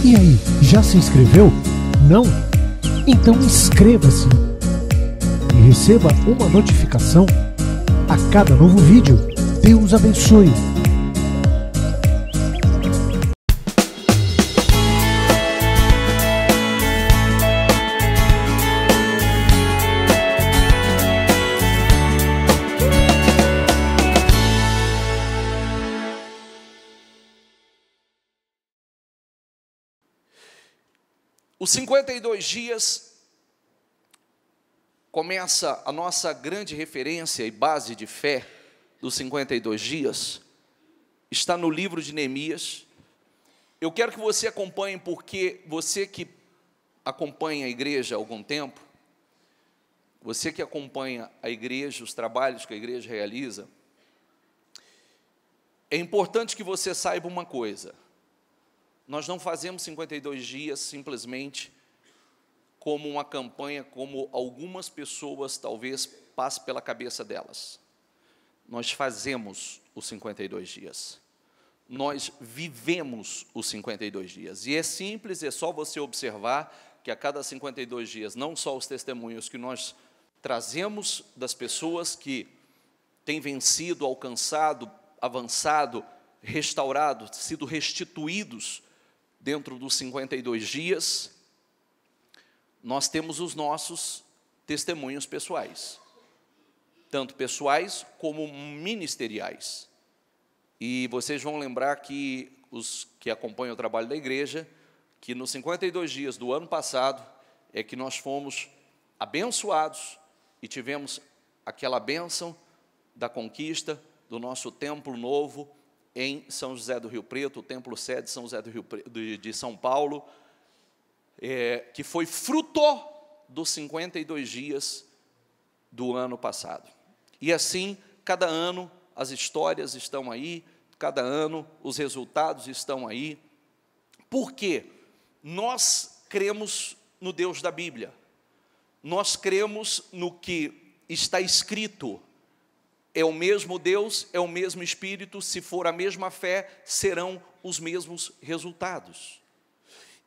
E aí, já se inscreveu? Não? Então inscreva-se e receba uma notificação a cada novo vídeo. Deus abençoe! Os 52 dias começa a nossa grande referência e base de fé dos 52 dias, está no livro de Neemias. Eu quero que você acompanhe, porque você que acompanha a igreja há algum tempo, você que acompanha a igreja, os trabalhos que a igreja realiza, é importante que você saiba uma coisa: nós não fazemos 52 dias simplesmente como uma campanha, como algumas pessoas talvez passe pela cabeça delas. Nós fazemos os 52 dias. Nós vivemos os 52 dias. E é simples, é só você observar que a cada 52 dias, não só os testemunhos que nós trazemos das pessoas que têm vencido, alcançado, avançado, restaurado, sido restituídos dentro dos 52 dias, nós temos os nossos testemunhos pessoais, tanto pessoais como ministeriais. E vocês vão lembrar que os que acompanham o trabalho da igreja, que nos 52 dias do ano passado, é que nós fomos abençoados e tivemos aquela bênção da conquista do nosso templo novo, em São José do Rio Preto, o templo sede de São José do Rio Preto, de São Paulo, que foi fruto dos 52 dias do ano passado. E assim, cada ano as histórias estão aí, cada ano os resultados estão aí, porque nós cremos no Deus da Bíblia, nós cremos no que está escrito. É o mesmo Deus, é o mesmo Espírito, se for a mesma fé, serão os mesmos resultados.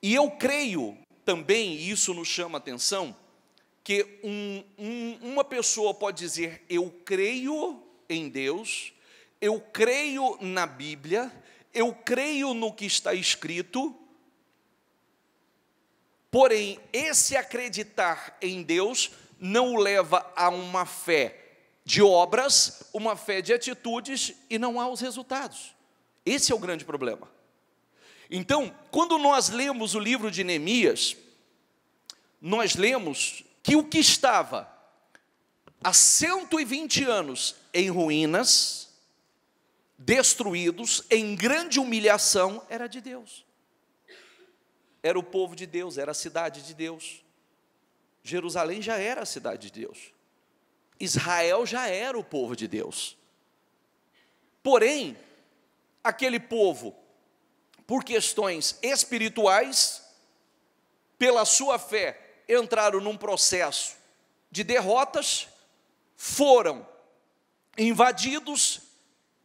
E eu creio também, e isso nos chama a atenção, que uma pessoa pode dizer: eu creio em Deus, eu creio na Bíblia, eu creio no que está escrito, porém, esse acreditar em Deus não o leva a uma fé de obras, uma fé de atitudes, e não há os resultados. Esse é o grande problema. Então, quando nós lemos o livro de Neemias, nós lemos que o que estava há 120 anos em ruínas, destruídos, em grande humilhação, era de Deus. Era o povo de Deus, era a cidade de Deus. Jerusalém já era a cidade de Deus. Israel já era o povo de Deus. Porém, aquele povo, por questões espirituais, pela sua fé, entraram num processo de derrotas, foram invadidos,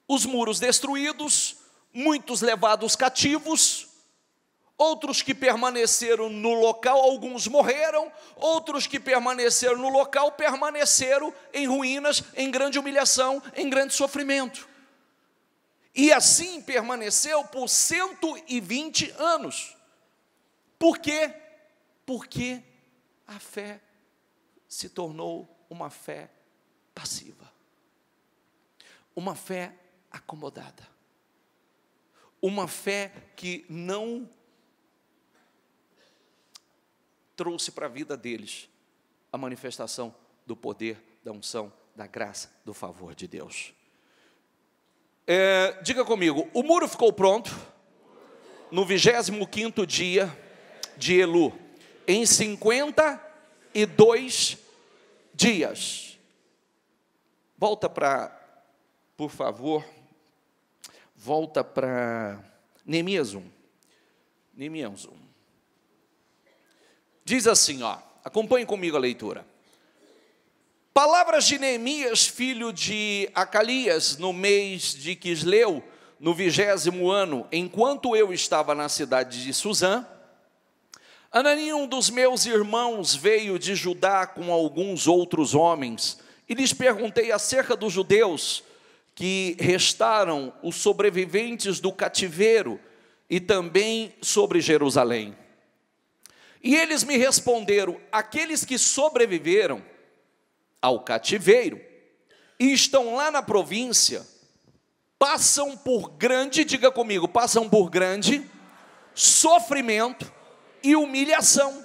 os muros destruídos, muitos levados cativos, outros que permaneceram no local, alguns morreram, outros que permaneceram no local, permaneceram em ruínas, em grande humilhação, em grande sofrimento. E assim permaneceu por 120 anos. Por quê? Porque a fé se tornou uma fé passiva, uma fé acomodada, uma fé que não trouxe para a vida deles a manifestação do poder, da unção, da graça, do favor de Deus. Diga comigo: o muro ficou pronto no 25º dia de Elu, em 52 dias. Volta para, por favor, volta para Neemias 1. Neemias 1. Diz assim, acompanhe comigo a leitura. Palavras de Neemias, filho de Acalias, no mês de Quisleu, no 20º ano, enquanto eu estava na cidade de Suzã, Anani, um dos meus irmãos, veio de Judá com alguns outros homens, e lhes perguntei acerca dos judeus que restaram, os sobreviventes do cativeiro, e também sobre Jerusalém. E eles me responderam: aqueles que sobreviveram ao cativeiro e estão lá na província, passam por grande, diga comigo, passam por grande sofrimento e humilhação.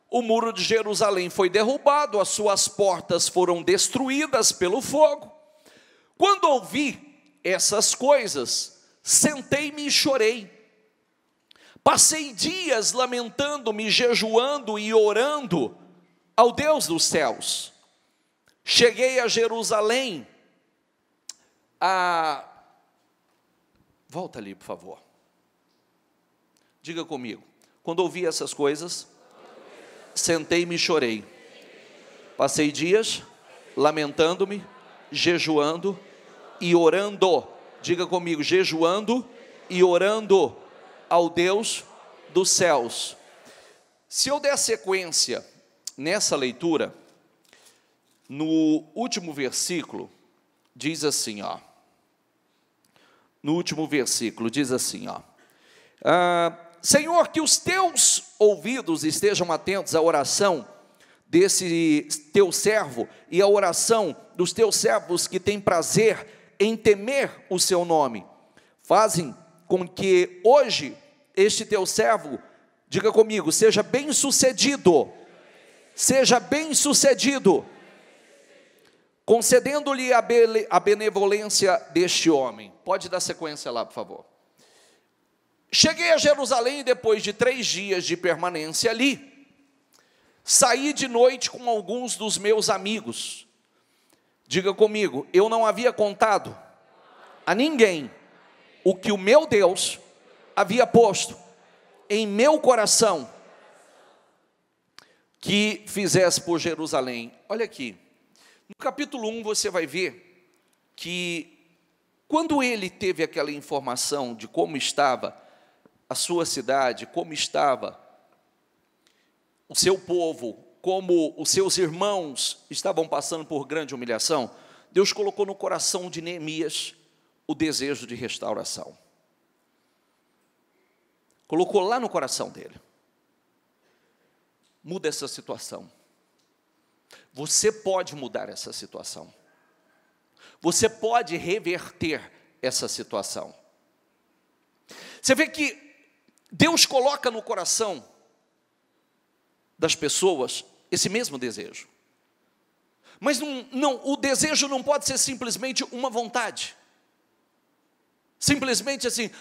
O muro de Jerusalém foi derrubado, as suas portas foram destruídas pelo fogo. Quando ouvi essas coisas, sentei-me e chorei. Passei dias lamentando-me, jejuando e orando ao Deus dos céus. Cheguei a Jerusalém, Volta ali, por favor. Diga comigo. Quando ouvi essas coisas, sentei-me e chorei. Passei dias lamentando-me, jejuando e orando. Diga comigo, jejuando e orando ao Deus dos céus. Se eu der sequência nessa leitura, no último versículo, diz assim, ó. No último versículo, diz assim, ó. Senhor, que os teus ouvidos estejam atentos à oração desse teu servo e à oração dos teus servos que têm prazer em temer o seu nome. Fazem com que hoje este teu servo, diga comigo, seja bem sucedido, concedendo-lhe a benevolência deste homem. Pode dar sequência lá, por favor. Cheguei a Jerusalém depois de 3 dias de permanência ali. Saí de noite com alguns dos meus amigos. Diga comigo, eu não havia contado a ninguém o que o meu Deus havia posto em meu coração que fizesse por Jerusalém. Olha aqui, no capítulo 1 você vai ver que quando ele teve aquela informação de como estava a sua cidade, como estava o seu povo, como os seus irmãos estavam passando por grande humilhação, Deus colocou no coração de Neemias o desejo de restauração. Colocou lá no coração dele. Muda essa situação. Você pode mudar essa situação. Você pode reverter essa situação. Você vê que Deus coloca no coração das pessoas esse mesmo desejo. Mas o desejo não pode ser simplesmente uma vontade. Simplesmente assim,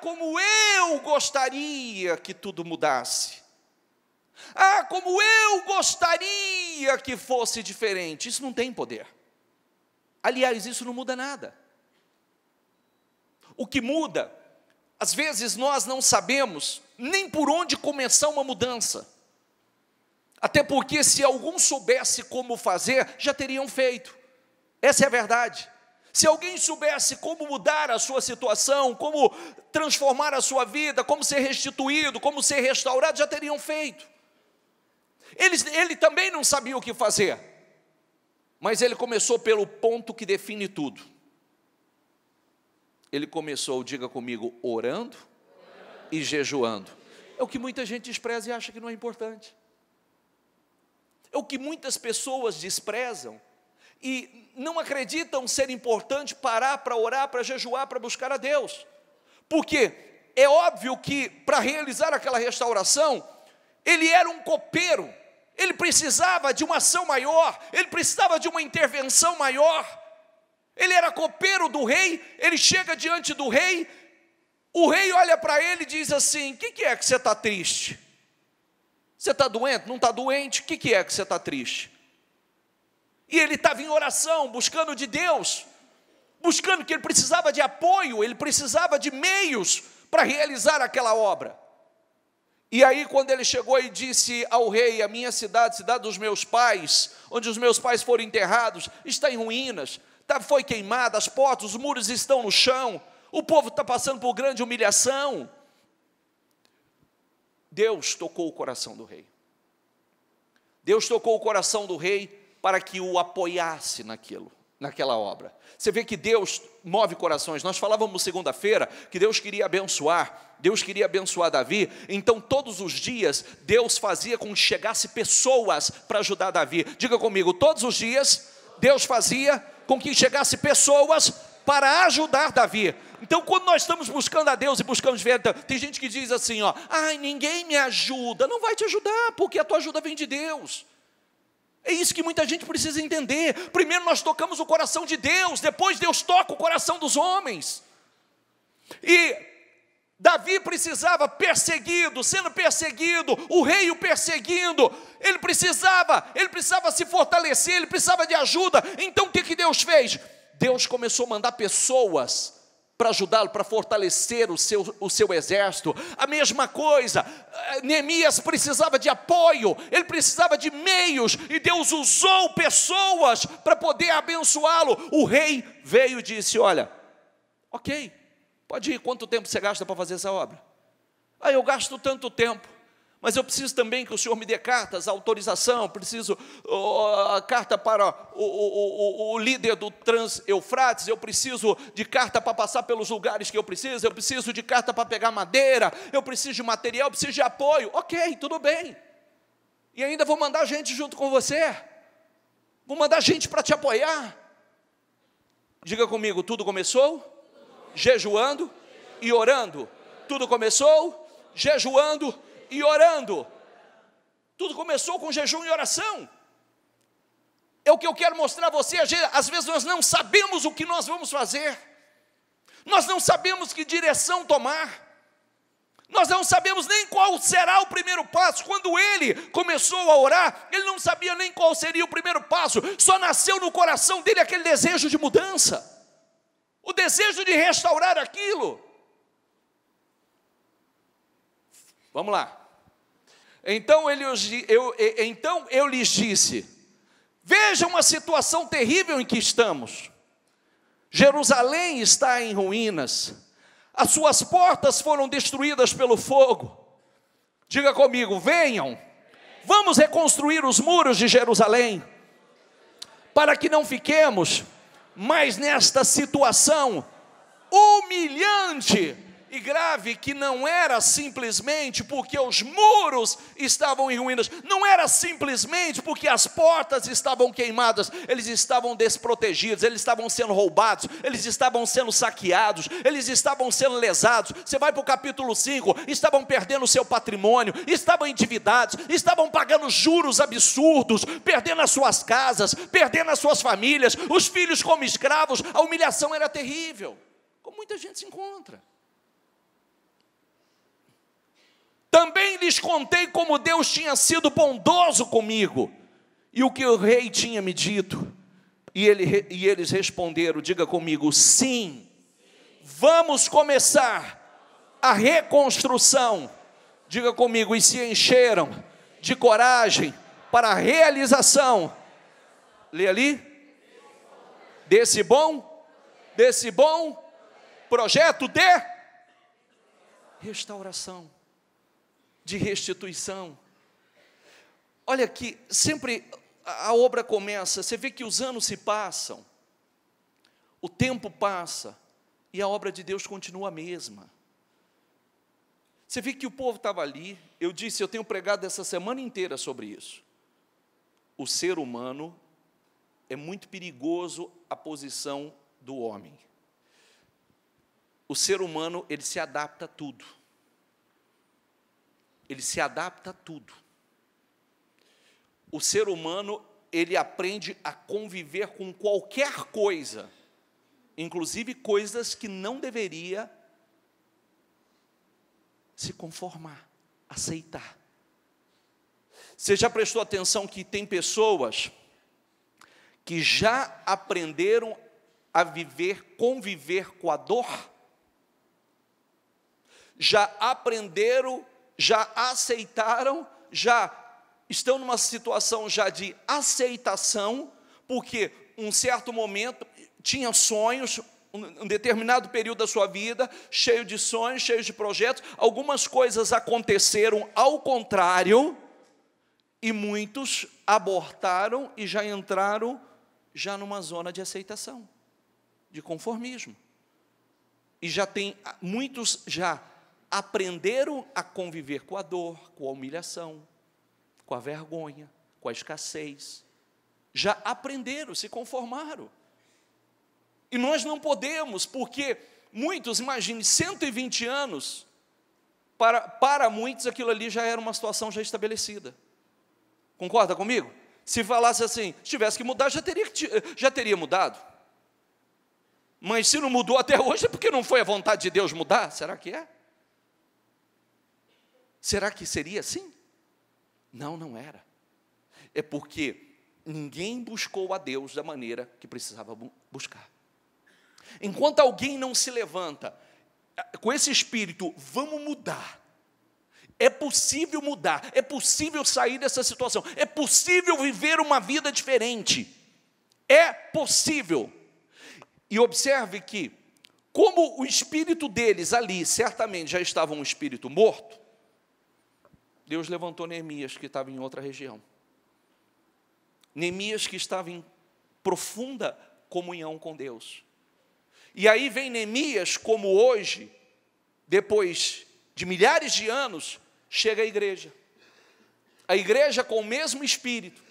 como eu gostaria que tudo mudasse. Como eu gostaria que fosse diferente. Isso não tem poder. Aliás, isso não muda nada. O que muda, às vezes nós não sabemos nem por onde começar uma mudança. Até porque se algum soubesse como fazer, já teriam feito. Essa é a verdade. Se alguém soubesse como mudar a sua situação, como transformar a sua vida, como ser restituído, como ser restaurado, já teriam feito. Ele também não sabia o que fazer, mas ele começou pelo ponto que define tudo. Ele começou, diga comigo, orando e jejuando. É o que muita gente despreza e acha que não é importante. É o que muitas pessoas desprezam e não acreditam ser importante parar para orar, para jejuar, para buscar a Deus. Porque é óbvio que para realizar aquela restauração, ele era um copeiro, ele precisava de uma ação maior, ele precisava de uma intervenção maior. Ele era copeiro do rei, ele chega diante do rei, o rei olha para ele e diz assim: o que é que você está triste? Você está doente? Não está doente? O que é que você está triste? E ele estava em oração, buscando de Deus, buscando que ele precisava de apoio, ele precisava de meios para realizar aquela obra. E aí quando ele chegou e disse ao rei: a minha cidade, cidade dos meus pais, onde os meus pais foram enterrados, está em ruínas, foi queimada, as portas, os muros estão no chão, o povo está passando por grande humilhação. Deus tocou o coração do rei. Deus tocou o coração do rei para que o apoiasse naquela obra. Você vê que Deus move corações. Nós falávamos segunda-feira que Deus queria abençoar Davi. Então todos os dias Deus fazia com que chegasse pessoas para ajudar Davi. Diga comigo, todos os dias Deus fazia com que chegasse pessoas para ajudar Davi. Então quando nós estamos buscando a Deus e buscamos ver, tem gente que diz assim, ai, ninguém me ajuda. Não vai te ajudar, porque a tua ajuda vem de Deus. É isso que muita gente precisa entender. Primeiro nós tocamos o coração de Deus, depois Deus toca o coração dos homens. E Davi precisava, sendo perseguido, o rei o perseguindo, ele precisava se fortalecer, ele precisava de ajuda. Então o que Deus fez? Deus começou a mandar pessoas para ajudá-lo, para fortalecer o seu exército. A mesma coisa, Neemias precisava de apoio, ele precisava de meios, e Deus usou pessoas para poder abençoá-lo. O rei veio e disse, olha, ok, pode ir, quanto tempo você gasta para fazer essa obra? Eu gasto tanto tempo, mas eu preciso também que o senhor me dê cartas, autorização, preciso a carta para o líder do Trans-Eufrates, eu preciso de carta para passar pelos lugares que eu preciso de carta para pegar madeira, eu preciso de material, eu preciso de apoio. Ok, tudo bem. E ainda vou mandar gente junto com você, vou mandar gente para te apoiar. Diga comigo, tudo começou jejuando e orando. Tudo começou jejuando e orando. Tudo começou com jejum e oração. É o que eu quero mostrar a você. Às vezes nós não sabemos o que nós vamos fazer, nós não sabemos que direção tomar, nós não sabemos nem qual será o primeiro passo. Quando ele começou a orar, ele não sabia nem qual seria o primeiro passo, só nasceu no coração dele aquele desejo de mudança, o desejo de restaurar aquilo. Vamos lá. Então eu lhes disse, vejam a situação terrível em que estamos. Jerusalém está em ruínas, as suas portas foram destruídas pelo fogo. Diga comigo, venham, vamos reconstruir os muros de Jerusalém, para que não fiquemos mais nesta situação humilhante e grave, que não era simplesmente porque os muros estavam em ruínas, não era simplesmente porque as portas estavam queimadas, eles estavam desprotegidos, eles estavam sendo roubados, eles estavam sendo saqueados, eles estavam sendo lesados. Você vai para o capítulo 5, estavam perdendo o seu patrimônio, estavam endividados, estavam pagando juros absurdos, perdendo as suas casas, perdendo as suas famílias, os filhos como escravos. A humilhação era terrível, como muita gente se encontra. Também lhes contei como Deus tinha sido bondoso comigo, e o que o rei tinha me dito. E eles responderam, diga comigo, sim, vamos começar a reconstrução. Diga comigo, e se encheram de coragem para a realização. Lê ali. Desse bom projeto de restauração, de restituição. Olha aqui, sempre a obra começa, você vê que os anos se passam, o tempo passa, e a obra de Deus continua a mesma. Você vê que o povo estava ali, eu tenho pregado essa semana inteira sobre isso. O ser humano, é muito perigoso a posição do homem. O ser humano, ele se adapta a tudo. Ele se adapta a tudo. O ser humano, ele aprende a conviver com qualquer coisa, inclusive coisas que não deveria se conformar, aceitar. Você já prestou atenção que tem pessoas que já aprenderam a conviver com a dor? Já aprenderam, já aceitaram, já estão numa situação já de aceitação, porque um certo momento tinha sonhos, um determinado período da sua vida, cheio de sonhos, cheio de projetos, algumas coisas aconteceram ao contrário, e muitos abortaram e já entraram numa zona de aceitação, de conformismo. E muitos já aprenderam a conviver com a dor, com a humilhação, com a vergonha, com a escassez. Já aprenderam, se conformaram. E nós não podemos, porque muitos, imagine, 120 anos, para muitos aquilo ali já era uma situação já estabelecida. Concorda comigo? Se falasse assim, se tivesse que mudar, já teria mudado. Mas se não mudou até hoje, é porque não foi a vontade de Deus mudar? Será que é? Será que seria assim? Não, não era. É porque ninguém buscou a Deus da maneira que precisava buscar. Enquanto alguém não se levanta com esse espírito, vamos mudar. É possível mudar, é possível sair dessa situação, é possível viver uma vida diferente. É possível. E observe que, como o espírito deles ali certamente já estava um espírito morto, Deus levantou Neemias, que estava em outra região. Neemias que estava em profunda comunhão com Deus. E aí vem Neemias, como hoje, depois de milhares de anos, chega a igreja com o mesmo espírito,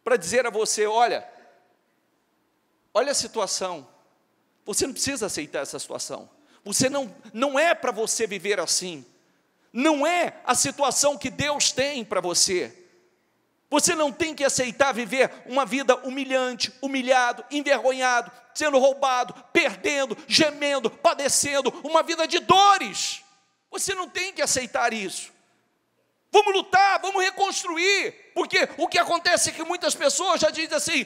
para dizer a você, olha a situação, você não precisa aceitar essa situação, você não é para você viver assim, não é a situação que Deus tem para você. Você não tem que aceitar viver uma vida humilhante, humilhado, envergonhado, sendo roubado, perdendo, gemendo, padecendo, uma vida de dores. Você não tem que aceitar isso. Vamos lutar, vamos reconstruir, porque o que acontece é que muitas pessoas já dizem assim,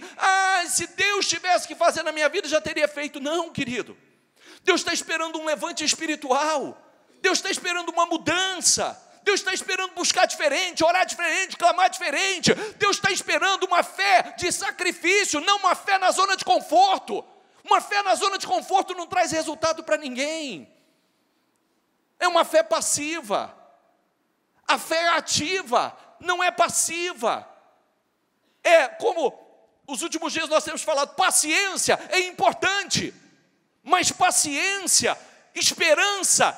se Deus tivesse que fazer na minha vida, já teria feito. Não, querido, Deus está esperando um levante espiritual, Deus está esperando uma mudança, Deus está esperando buscar diferente, orar diferente, clamar diferente. Deus está esperando uma fé de sacrifício, não uma fé na zona de conforto. Uma fé na zona de conforto não traz resultado para ninguém. É uma fé passiva. A fé é ativa, não é passiva. É como os últimos dias nós temos falado, paciência é importante, mas paciência, esperança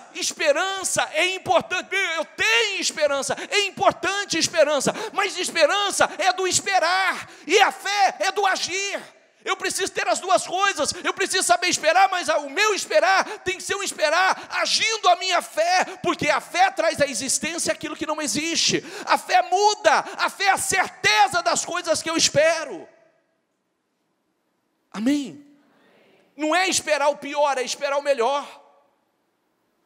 é importante. Eu tenho esperança, é importante esperança, mas esperança é do esperar, e a fé é do agir. Eu preciso ter as duas coisas, eu preciso saber esperar, mas o meu esperar tem que ser um esperar agindo a minha fé, porque a fé traz à existência aquilo que não existe. A fé muda, a fé é a certeza das coisas que eu espero. Amém? Não é esperar o pior, é esperar o melhor.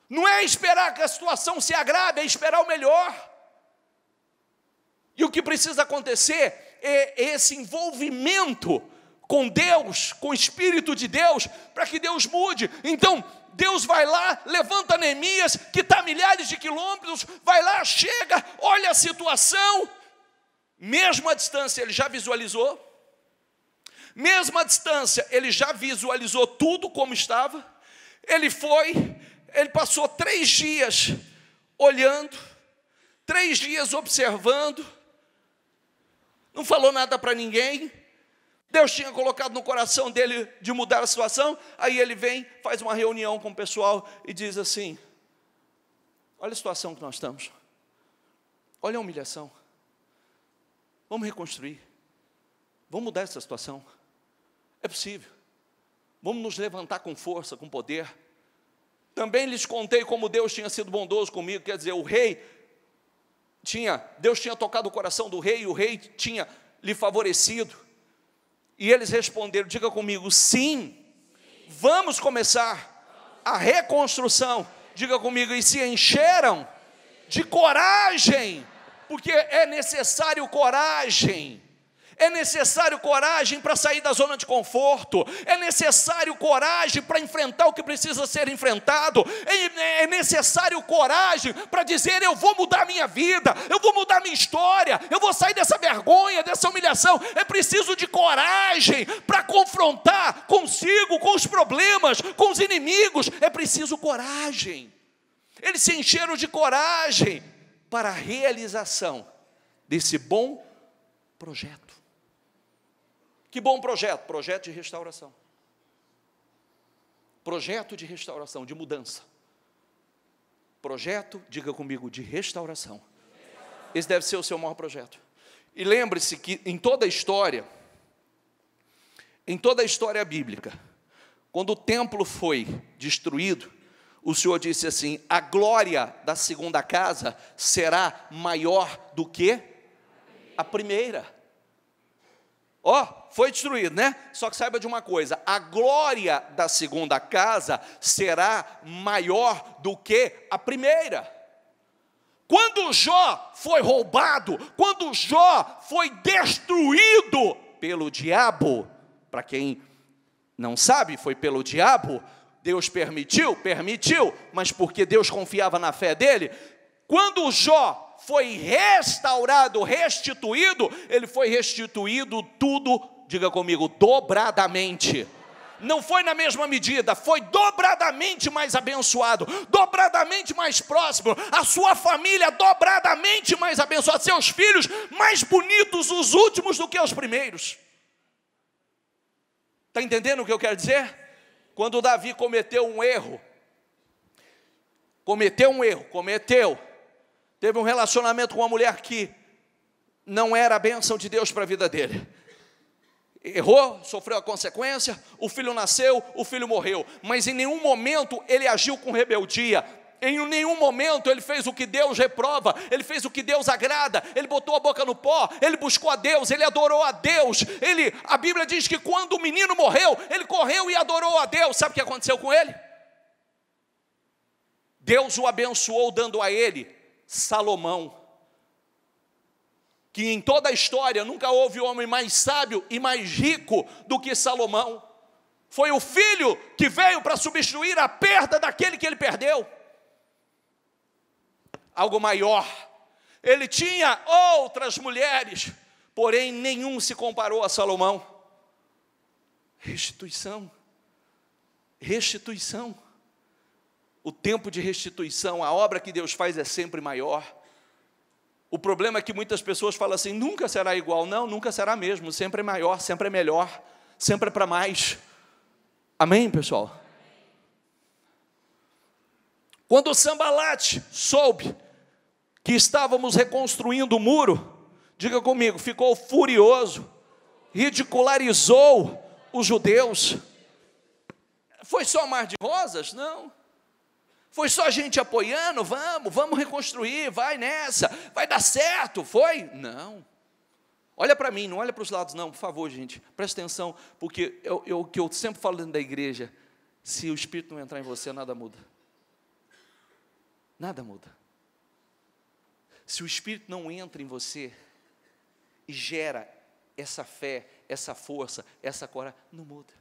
Não é esperar que a situação se agrave, é esperar o melhor. E o que precisa acontecer é esse envolvimento com Deus, com o Espírito de Deus, para que Deus mude. Então, Deus vai lá, levanta Neemias, que está a milhares de quilômetros, vai lá, chega, olha a situação, mesmo à distância ele já visualizou, mesmo à distância ele já visualizou tudo como estava, ele passou 3 dias olhando, 3 dias observando, não falou nada para ninguém. Deus tinha colocado no coração dele de mudar a situação, aí ele vem, faz uma reunião com o pessoal e diz assim, olha a situação que nós estamos, olha a humilhação, vamos reconstruir, vamos mudar essa situação, é possível, vamos nos levantar com força, com poder. Também lhes contei como Deus tinha sido bondoso comigo, quer dizer, Deus tinha tocado o coração do rei, e o rei tinha lhe favorecido. E eles responderam, diga comigo, sim, vamos começar a reconstrução. Diga comigo, e se encheram de coragem, porque é necessário coragem, É necessário coragem para sair da zona de conforto. É necessário coragem para enfrentar o que precisa ser enfrentado. É necessário coragem para dizer: eu vou mudar minha vida, eu vou mudar minha história, eu vou sair dessa vergonha, dessa humilhação. É preciso de coragem para confrontar consigo, com os problemas, com os inimigos. É preciso coragem. Eles se encheram de coragem para a realização desse bom projeto. Que bom projeto? Projeto de restauração. Projeto de restauração, de mudança. Projeto, diga comigo, de restauração. Esse deve ser o seu maior projeto. E lembre-se que em toda a história bíblica, quando o templo foi destruído, o Senhor disse assim: a glória da segunda casa será maior do que a primeira. Foi destruído, né? Só que saiba de uma coisa: a glória da segunda casa será maior do que a primeira. Quando Jó foi roubado, quando Jó foi destruído pelo diabo, para quem não sabe, foi pelo diabo. Deus permitiu, mas porque Deus confiava na fé dele. Quando Jó foi restaurado, restituído, ele foi restituído tudo, diga comigo, dobradamente. Não foi na mesma medida, foi dobradamente mais abençoado, dobradamente mais próximo, a sua família dobradamente mais abençoada, seus filhos mais bonitos, os últimos do que os primeiros. Está entendendo o que eu quero dizer? Quando Davi cometeu um erro, teve um relacionamento com uma mulher que não era a bênção de Deus para a vida dele. Errou, sofreu a consequência, o filho nasceu, o filho morreu. Mas em nenhum momento ele agiu com rebeldia. Em nenhum momento ele fez o que Deus reprova, ele fez o que Deus agrada, ele botou a boca no pó, ele buscou a Deus, ele adorou a Deus. A Bíblia diz que quando o menino morreu, ele correu e adorou a Deus. Sabe o que aconteceu com ele? Deus o abençoou dando a ele Salomão, que em toda a história nunca houve homem mais sábio e mais rico do que Salomão. Foi o filho que veio para substituir a perda daquele que ele perdeu. Algo maior. Ele tinha outras mulheres, porém nenhum se comparou a Salomão. Restituição. O tempo de restituição, a obra que Deus faz é sempre maior. O problema é que muitas pessoas falam assim: nunca será igual. Não, nunca será mesmo, sempre é maior, sempre é melhor, sempre é para mais. Amém, pessoal? Quando Sambalate soube que estávamos reconstruindo o muro, diga comigo, ficou furioso, ridicularizou os judeus. Foi só mar de rosas? Não. Foi só a gente apoiando, vamos reconstruir, vai nessa, vai dar certo, foi? Não. Olha para mim, não olha para os lados não, por favor, gente, presta atenção, porque o que eu sempre falo dentro da igreja: se o Espírito não entrar em você, nada muda. Nada muda. Se o Espírito não entra em você e gera essa fé, essa força, essa coragem, não muda.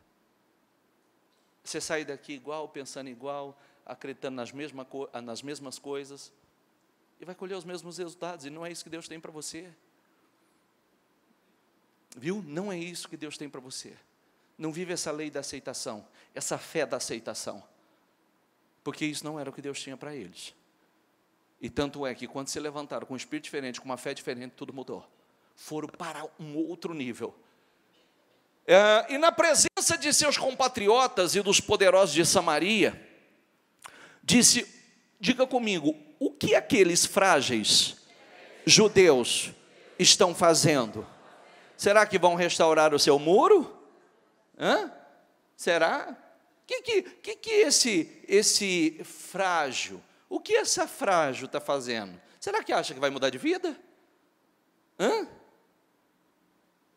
Você sai daqui igual, pensando igual, acreditando nas mesmas coisas, e vai colher os mesmos resultados, e não é isso que Deus tem para você. Viu? Não é isso que Deus tem para você. Não vive essa lei da aceitação, essa fé da aceitação, porque isso não era o que Deus tinha para eles. E tanto é que quando se levantaram com um espírito diferente, com uma fé diferente, tudo mudou. Foram para um outro nível. E na presença de seus compatriotas e dos poderosos de Samaria, disse, diga comigo, o que aqueles frágeis judeus estão fazendo? Será que vão restaurar o seu muro? Será? Que esse frágil, o que essa frágil está fazendo? Será que acha que vai mudar de vida?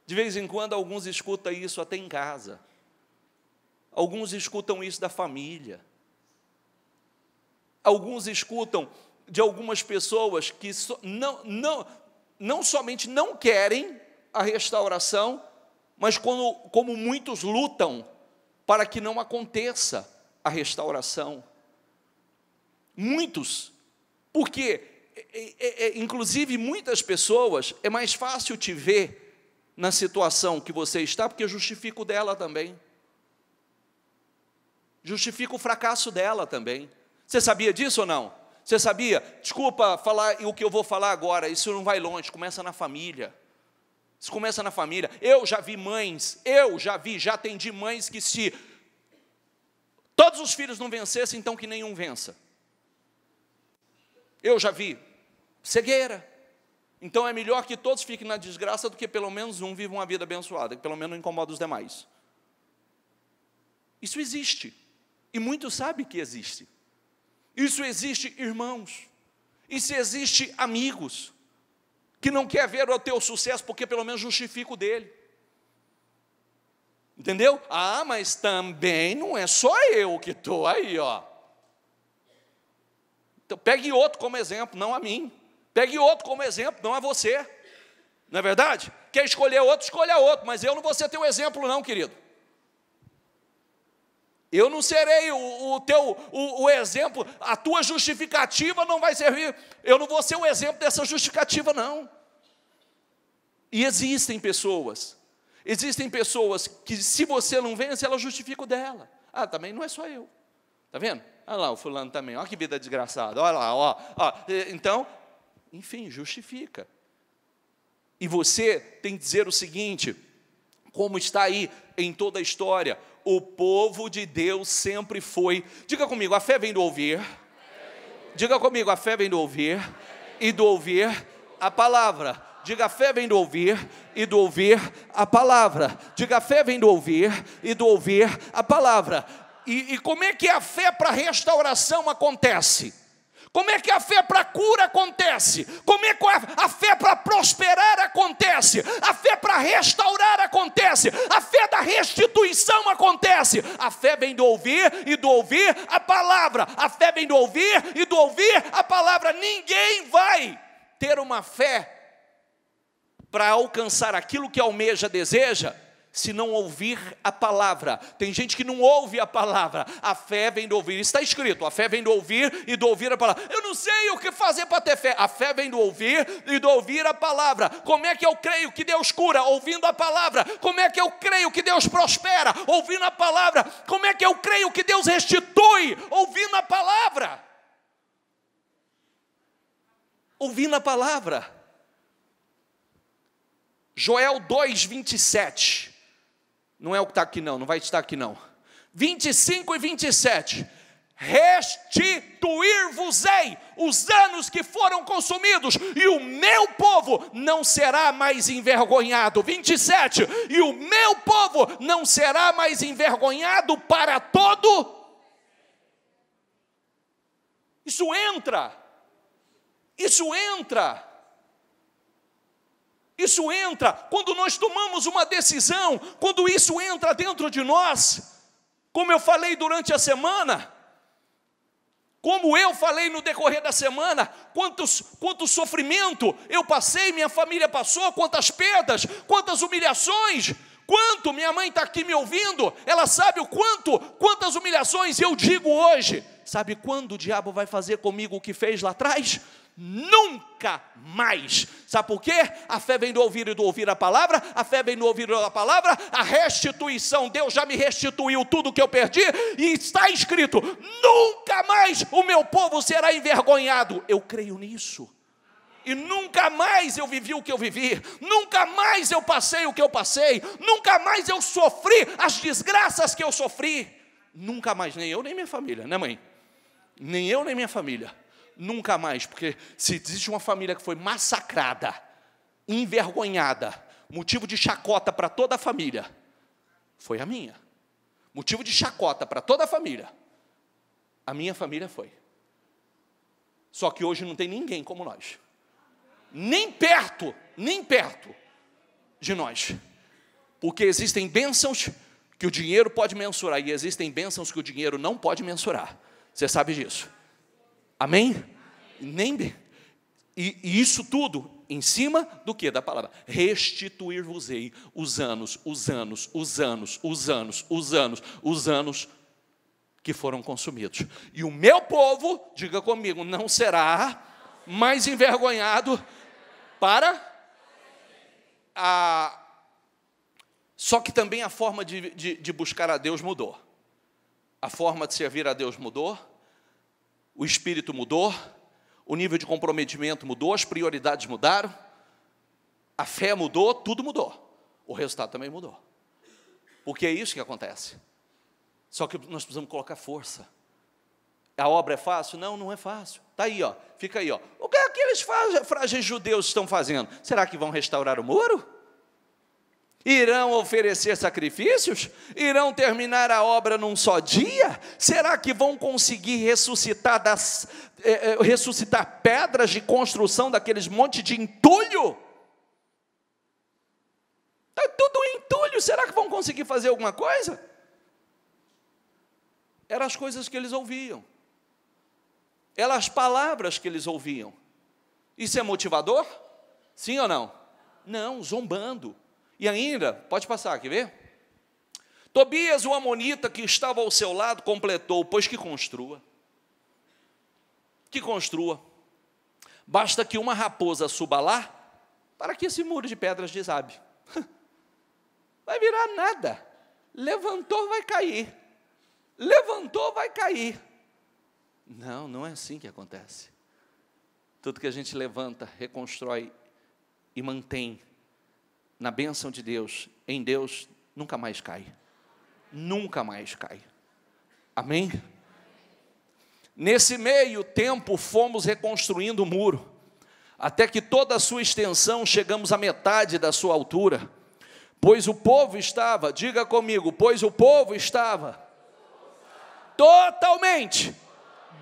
De vez em quando alguns escutam isso até em casa. Alguns escutam isso da família. Alguns escutam de algumas pessoas que não somente não querem a restauração, mas como muitos lutam para que não aconteça a restauração. Muitos, porque, inclusive muitas pessoas, é mais fácil te ver na situação que você está, porque justifica o dela também. Justifica o fracasso dela também. Você sabia disso ou não? Você sabia? Desculpa falar o que eu vou falar agora, isso não vai longe, começa na família. Isso começa na família. Eu já vi mães, já atendi mães que se todos os filhos não vencessem, então que nenhum vença. Eu já vi. Cegueira. Então é melhor que todos fiquem na desgraça do que pelo menos um viva uma vida abençoada, que pelo menos não incomoda os demais. Isso existe. E muitos sabem que existe. Isso existe, irmãos. Isso existe, amigos, que não quer ver o teu sucesso porque pelo menos justifica o dele. Entendeu? Ah, mas também não é só eu que estou aí, ó. Então pegue outro como exemplo, não a mim. Pegue outro como exemplo, não a você. Não é verdade? Quer escolher outro, escolha outro, mas eu não vou ser teu exemplo não, querido. Eu não serei o exemplo, a tua justificativa não vai servir, eu não vou ser o exemplo dessa justificativa não. E existem pessoas que se você não vence, ela justifica o dela. Ah, também não é só eu, está vendo? Olha lá o fulano também, olha que vida desgraçada, olha lá, ó. Então, enfim, justifica. E você tem que dizer o seguinte, como está aí em toda a história, o povo de Deus sempre foi, diga comigo, a fé vem do ouvir, diga comigo, a fé vem do ouvir, e do ouvir a palavra, diga a fé vem do ouvir, e do ouvir a palavra, diga a fé vem do ouvir, e do ouvir a palavra, e como é que a fé para restauração acontece? Como é que a fé para cura acontece? Como é que a fé para prosperar acontece? A fé para restaurar acontece? A fé da restituição acontece? A fé vem do ouvir e do ouvir a palavra. A fé vem do ouvir e do ouvir a palavra. Ninguém vai ter uma fé para alcançar aquilo que almeja, deseja, se não ouvir a palavra. Tem gente que não ouve a palavra. A fé vem do ouvir, está escrito, a fé vem do ouvir e do ouvir a palavra. Eu não sei o que fazer para ter fé. A fé vem do ouvir e do ouvir a palavra. Como é que eu creio que Deus cura? Ouvindo a palavra. Como é que eu creio que Deus prospera? Ouvindo a palavra. Como é que eu creio que Deus restitui? Ouvindo a palavra. Ouvindo a palavra. Joel 2:27. Não é o que está aqui não, não vai estar aqui não. 25 e 27. Restituir-vos-ei os anos que foram consumidos, e o meu povo não será mais envergonhado. 27. E o meu povo não será mais envergonhado para todo. Isso entra. Isso entra quando nós tomamos uma decisão, quando isso entra dentro de nós, como eu falei durante a semana, como eu falei no decorrer da semana, quanto sofrimento eu passei, minha família passou, quantas perdas, quantas humilhações, quanto, minha mãe está aqui me ouvindo, ela sabe o quantas humilhações eu digo hoje. Sabe quando o diabo vai fazer comigo o que fez lá atrás? Nunca mais. Sabe por quê? A fé vem do ouvir e do ouvir a palavra. A fé vem do ouvir a palavra. A restituição, Deus já me restituiu tudo que eu perdi, e está escrito, nunca mais o meu povo será envergonhado. Eu creio nisso. E nunca mais eu vivi o que eu vivi, nunca mais eu passei o que eu passei, nunca mais eu sofri as desgraças que eu sofri, nunca mais, nem eu nem minha família, né mãe? Nem eu nem minha família. Nunca mais, porque se existe uma família que foi massacrada, envergonhada, motivo de chacota para toda a família, foi a minha. Motivo de chacota para toda a família, a minha família foi. Só que hoje não tem ninguém como nós, nem perto de nós, porque existem bênçãos que o dinheiro pode mensurar, e existem bênçãos que o dinheiro não pode mensurar. Você sabe disso. Amém? E isso tudo em cima do que? Da palavra. Restituir-vos-ei os anos que foram consumidos. E o meu povo, diga comigo, não será mais envergonhado Só que também a forma de buscar a Deus mudou. A forma de servir a Deus mudou. O espírito mudou. O nível de comprometimento mudou. As prioridades mudaram. A fé mudou. Tudo mudou. O resultado também mudou. Porque é isso que acontece. Só que nós precisamos colocar força. A obra é fácil? Não, não é fácil. Está aí, ó, fica aí. Ó. O que aqueles frágeis judeus estão fazendo? Será que vão restaurar o muro? Irão oferecer sacrifícios? Irão terminar a obra num só dia? Será que vão conseguir ressuscitar pedras de construção daqueles montes de entulho? Está tudo em entulho, será que vão conseguir fazer alguma coisa? Eram as coisas que eles ouviam. Eram as palavras que eles ouviam. Isso é motivador? Sim ou não? Não, zombando. E ainda, pode passar, quer ver? Tobias, o amonita que estava ao seu lado, completou, pois que construa. Que construa. Basta que uma raposa suba lá, para que esse muro de pedras desabe. Vai virar nada. Levantou, vai cair. Levantou, vai cair. Não, não é assim que acontece. Tudo que a gente levanta, reconstrói e mantém na bênção de Deus, em Deus, nunca mais cai. Nunca mais cai. Amém? Nesse meio tempo, fomos reconstruindo o muro, até que toda a sua extensão, chegamos à metade da sua altura, pois o povo estava, diga comigo, pois o povo estava totalmente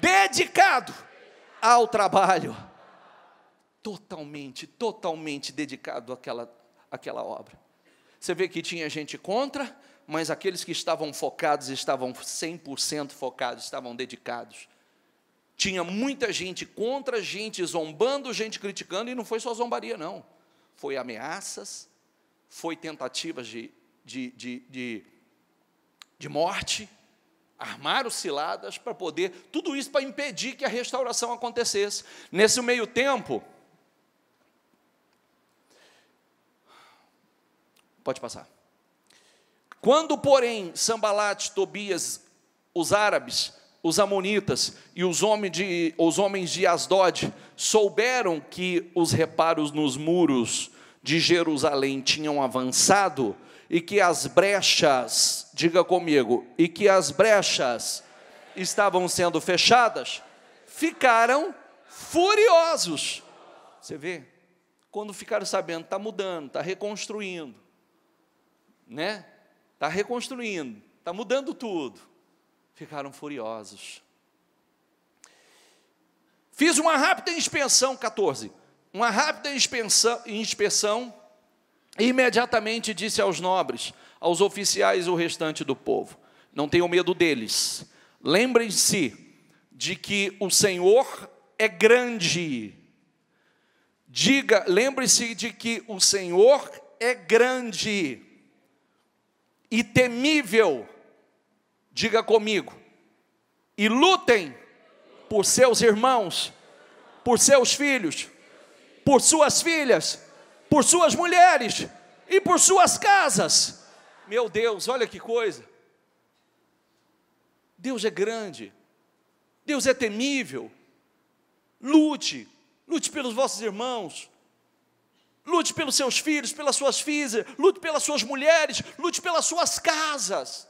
dedicado ao trabalho. Totalmente dedicado àquela obra. Você vê que tinha gente contra, mas aqueles que estavam focados, estavam 100% focados, estavam dedicados. Tinha muita gente contra, gente zombando, gente criticando, e não foi só zombaria, não. Foi ameaças, foi tentativas de morte, armaram ciladas para poder, tudo isso para impedir que a restauração acontecesse. Nesse meio tempo, pode passar. Quando, porém, Sambalate, Tobias, os árabes, os amonitas e os homens de Asdod souberam que os reparos nos muros de Jerusalém tinham avançado e que as brechas, diga comigo, e que as brechas estavam sendo fechadas, ficaram furiosos. Você vê? Quando ficaram sabendo, está mudando, está reconstruindo, né? Está reconstruindo, está mudando tudo. Ficaram furiosos. Fiz uma rápida inspeção, 14. Uma rápida inspeção, e imediatamente disse aos nobres, aos oficiais e o restante do povo: não tenham medo deles. Lembrem-se de que o Senhor é grande. Lembre-se de que o Senhor é grande e temível. Diga comigo. E lutem por seus irmãos, por seus filhos, por suas filhas, por suas mulheres e por suas casas. Meu Deus, olha que coisa. Deus é grande. Deus é temível. Lute pelos vossos irmãos. Lute pelos seus filhos, pelas suas filhas, lute pelas suas mulheres, lute pelas suas casas.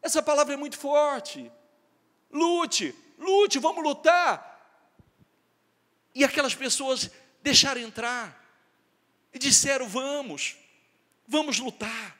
Essa palavra é muito forte. Lute, vamos lutar. E aquelas pessoas deixaram entrar e disseram: vamos lutar.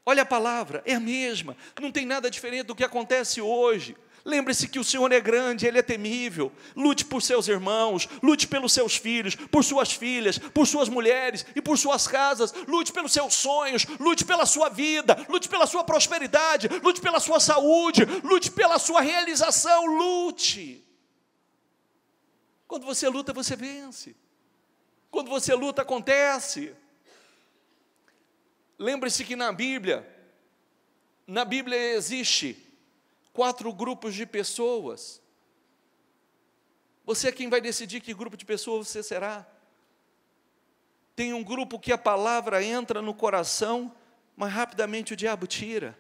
Olha a palavra, é a mesma, não tem nada diferente do que acontece hoje. Lembre-se que o Senhor é grande, Ele é temível. Lute por seus irmãos, lute pelos seus filhos, por suas filhas, por suas mulheres e por suas casas. Lute pelos seus sonhos, lute pela sua vida, lute pela sua prosperidade, lute pela sua saúde, lute pela sua realização, lute. Quando você luta, você vence. Quando você luta, acontece. Lembre-se que na Bíblia existe 4 grupos de pessoas. Você é quem vai decidir que grupo de pessoas você será. Tem um grupo que a palavra entra no coração, mas rapidamente o diabo tira.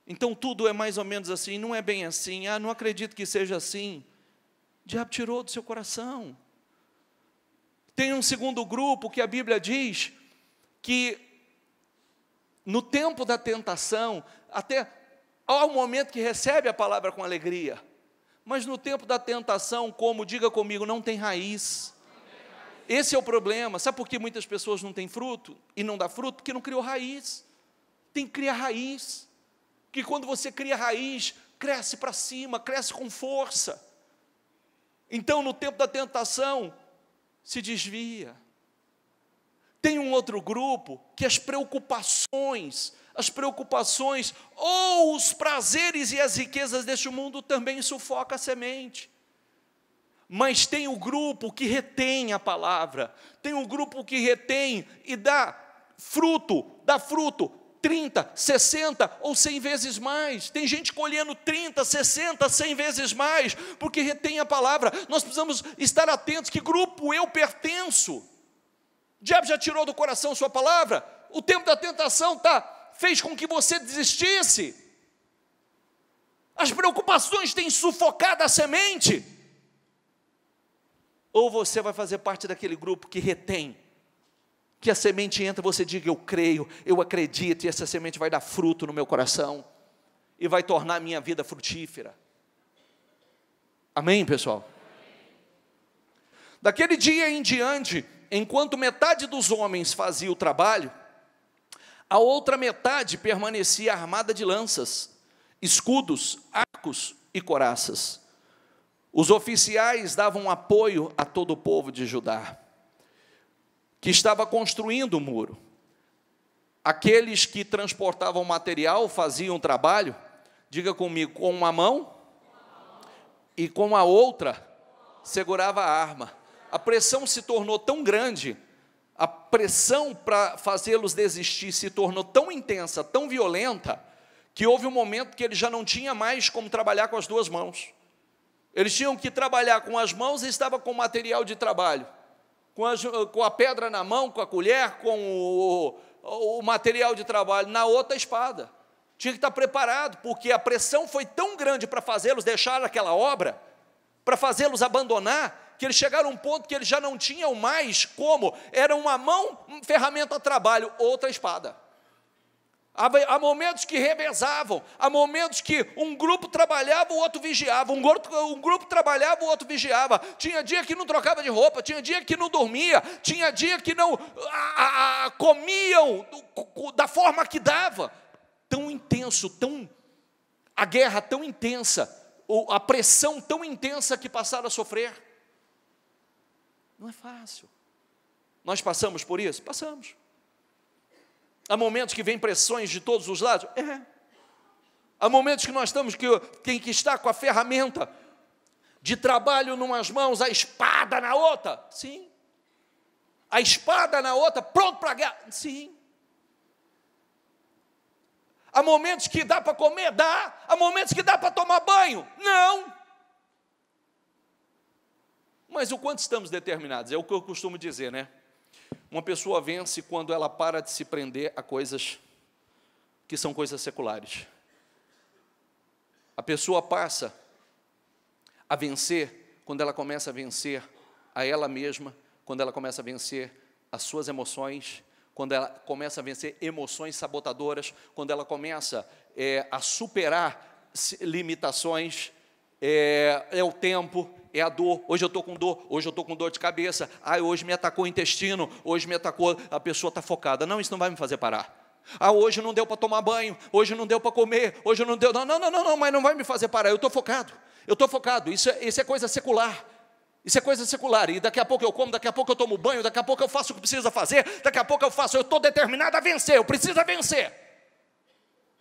Então tudo é mais ou menos assim, não é bem assim. Não acredito que seja assim. O diabo tirou do seu coração. Tem um segundo grupo que a Bíblia diz que no tempo da tentação, até há um momento que recebe a palavra com alegria, mas no tempo da tentação, como, diga comigo, não tem raiz. Esse é o problema. Sabe por que muitas pessoas não têm fruto e não dá fruto? Porque não criou raiz. Tem que criar raiz. Que quando você cria raiz, cresce para cima, cresce com força. Então, no tempo da tentação, se desvia. Tem um outro grupo que as preocupações ou os prazeres e as riquezas deste mundo também sufocam a semente. Mas tem o grupo que retém a palavra, tem um grupo que retém e dá fruto 30, 60 ou 100 vezes mais. Tem gente colhendo 30, 60, 100 vezes mais, porque retém a palavra. Nós precisamos estar atentos, que grupo eu pertenço? O diabo já tirou do coração sua palavra? O tempo da tentação fez com que você desistisse? As preocupações têm sufocado a semente? Ou você vai fazer parte daquele grupo que retém, que a semente entra, você diga, eu creio, eu acredito, e essa semente vai dar fruto no meu coração, e vai tornar a minha vida frutífera. Amém, pessoal? Daquele dia em diante, enquanto metade dos homens fazia o trabalho, a outra metade permanecia armada de lanças, escudos, arcos e coraças. Os oficiais davam apoio a todo o povo de Judá, que estava construindo o muro. Aqueles que transportavam material faziam o trabalho, diga comigo, com uma mão e com a outra segurava a arma. A pressão se tornou tão grande, a pressão para fazê-los desistir se tornou tão intensa, tão violenta, que houve um momento que eles já não tinham mais como trabalhar com as duas mãos. Eles tinham que trabalhar com as mãos e estavam com material de trabalho, com a pedra na mão, com a colher, com o material de trabalho, na outra espada. Tinha que estar preparado, porque a pressão foi tão grande para fazê-los deixar aquela obra, para fazê-los abandonar, que eles chegaram a um ponto que eles já não tinham mais como, era uma mão, ferramenta de trabalho, outra espada. Há momentos que revezavam, há momentos que um grupo trabalhava, o outro vigiava, um grupo trabalhava, o outro vigiava. Tinha dia que não trocava de roupa, tinha dia que não dormia, tinha dia que não comiam da forma que dava. Tão intenso, a guerra tão intensa, a pressão tão intensa que passaram a sofrer. Não é fácil. Nós passamos por isso? Passamos. Há momentos que vem pressões de todos os lados? Há momentos que nós estamos, que tem que estar com a ferramenta de trabalho numas mãos, a espada na outra? Sim. A espada na outra, pronto para a guerra? Sim. Há momentos que dá para comer? Dá. Há momentos que dá para tomar banho? Não. Mas o quanto estamos determinados? É o que eu costumo dizer, né? Uma pessoa vence quando ela para de se prender a coisas que são coisas seculares. A pessoa passa a vencer quando ela começa a vencer a ela mesma, quando ela começa a vencer as suas emoções, quando ela começa a vencer emoções sabotadoras, quando ela começa a superar limitações, é o tempo, é a dor. Hoje eu estou com dor, hoje eu estou com dor de cabeça, hoje me atacou o intestino, hoje me atacou, a pessoa está focada. Não, isso não vai me fazer parar. Hoje não deu para tomar banho, hoje não deu para comer, hoje não deu, não, mas não vai me fazer parar, eu estou focado, isso é coisa secular. Isso é coisa secular, e daqui a pouco eu como, daqui a pouco eu tomo banho, daqui a pouco eu faço o que precisa fazer, daqui a pouco eu estou determinado a vencer, eu preciso vencer.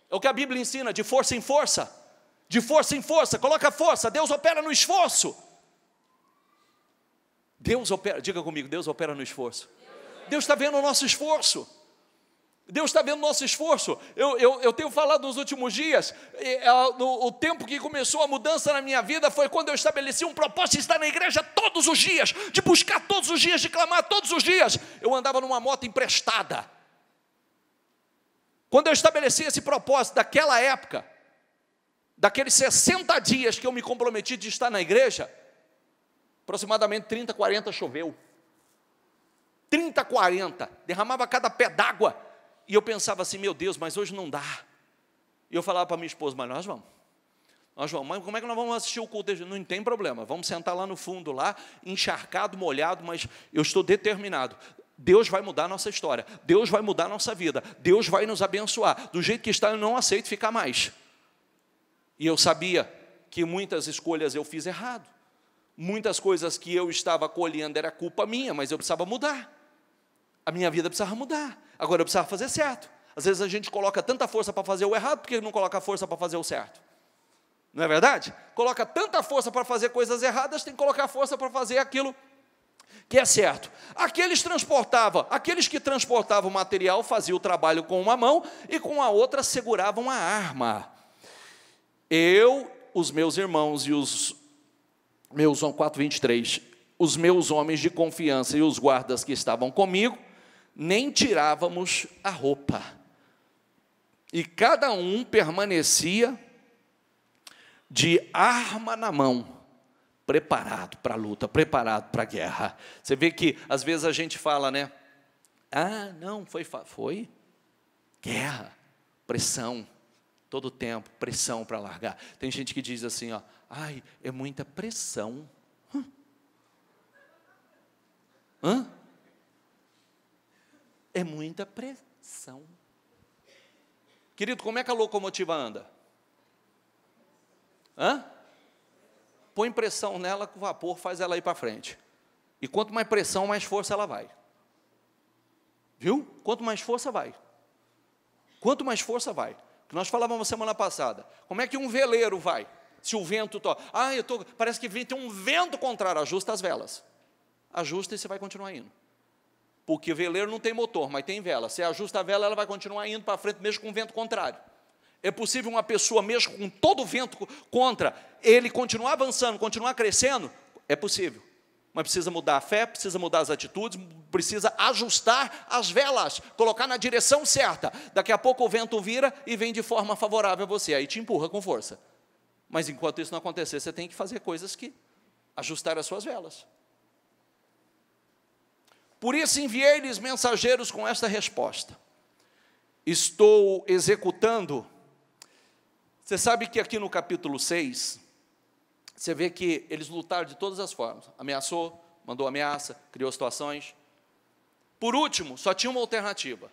É o que a Bíblia ensina, de força em força, coloca força, Deus opera no esforço. Deus opera, diga comigo, Deus opera no esforço. Deus está vendo o nosso esforço. Deus está vendo o nosso esforço. Eu tenho falado nos últimos dias, o tempo que começou a mudança na minha vida foi quando eu estabeleci um propósito de estar na igreja todos os dias, de buscar todos os dias, de clamar todos os dias. Eu andava numa moto emprestada. Quando eu estabeleci esse propósito daquela época, daqueles 60 dias que eu me comprometi de estar na igreja, aproximadamente 30, 40 choveu. 30, 40, derramava cada pé d'água. E eu pensava assim, meu Deus, mas hoje não dá. E eu falava para minha esposa, mas nós vamos, mas como é que nós vamos assistir o culto? Não tem problema, vamos sentar lá no fundo, lá, encharcado, molhado, mas eu estou determinado. Deus vai mudar a nossa história, Deus vai mudar a nossa vida, Deus vai nos abençoar. Do jeito que está, eu não aceito ficar mais. E eu sabia que muitas escolhas eu fiz errado. Muitas coisas que eu estava colhendo era culpa minha, mas eu precisava mudar. A minha vida precisava mudar. Agora eu precisava fazer certo. Às vezes a gente coloca tanta força para fazer o errado, por que não coloca força para fazer o certo? Não é verdade? Coloca tanta força para fazer coisas erradas, tem que colocar força para fazer aquilo que é certo. Aqueles que transportavam o material faziam o trabalho com uma mão e com a outra seguravam a arma. Eu, os meus irmãos e os meus 4:23, os meus homens de confiança e os guardas que estavam comigo, nem tirávamos a roupa. E cada um permanecia de arma na mão, preparado para a luta, preparado para a guerra. Você vê que às vezes a gente fala, né? Ah, não, foi guerra, pressão, todo o tempo, pressão para largar. Tem gente que diz assim, ó, ai, é muita pressão. Hã? É muita pressão. Querido, como é que a locomotiva anda? Hã? Põe pressão nela, que o vapor faz ela ir para frente. E quanto mais pressão, mais força ela vai. Viu? Quanto mais força vai. Quanto mais força vai. Que nós falávamos semana passada. Como é que um veleiro vai? Se o vento toca. Parece que tem um vento contrário. Ajusta as velas. Ajusta e você vai continuar indo. Porque o veleiro não tem motor, mas tem vela. Se ajusta a vela, ela vai continuar indo para frente, mesmo com o vento contrário. É possível uma pessoa, mesmo com todo o vento contra, ele continuar avançando, continuar crescendo? É possível. Mas precisa mudar a fé, precisa mudar as atitudes, precisa ajustar as velas, colocar na direção certa. Daqui a pouco o vento vira e vem de forma favorável a você, aí te empurra com força. Mas enquanto isso não acontecer, você tem que fazer coisas que ajustar as suas velas. Por isso enviei-lhes mensageiros com esta resposta. Estou executando. Você sabe que aqui no capítulo 6, você vê que eles lutaram de todas as formas. Ameaçou, mandou ameaça, criou situações. Por último, só tinha uma alternativa.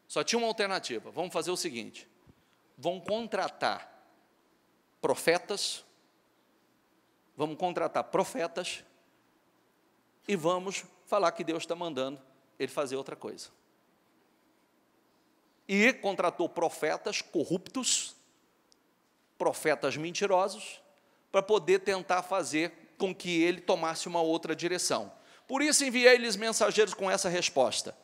Só tinha uma alternativa. Vamos fazer o seguinte. Vão contratar profetas. Vamos contratar profetas. E vamos falar que Deus está mandando ele fazer outra coisa. E contratou profetas corruptos, profetas mentirosos, para poder tentar fazer com que ele tomasse uma outra direção. Por isso enviei-lhes mensageiros com essa resposta.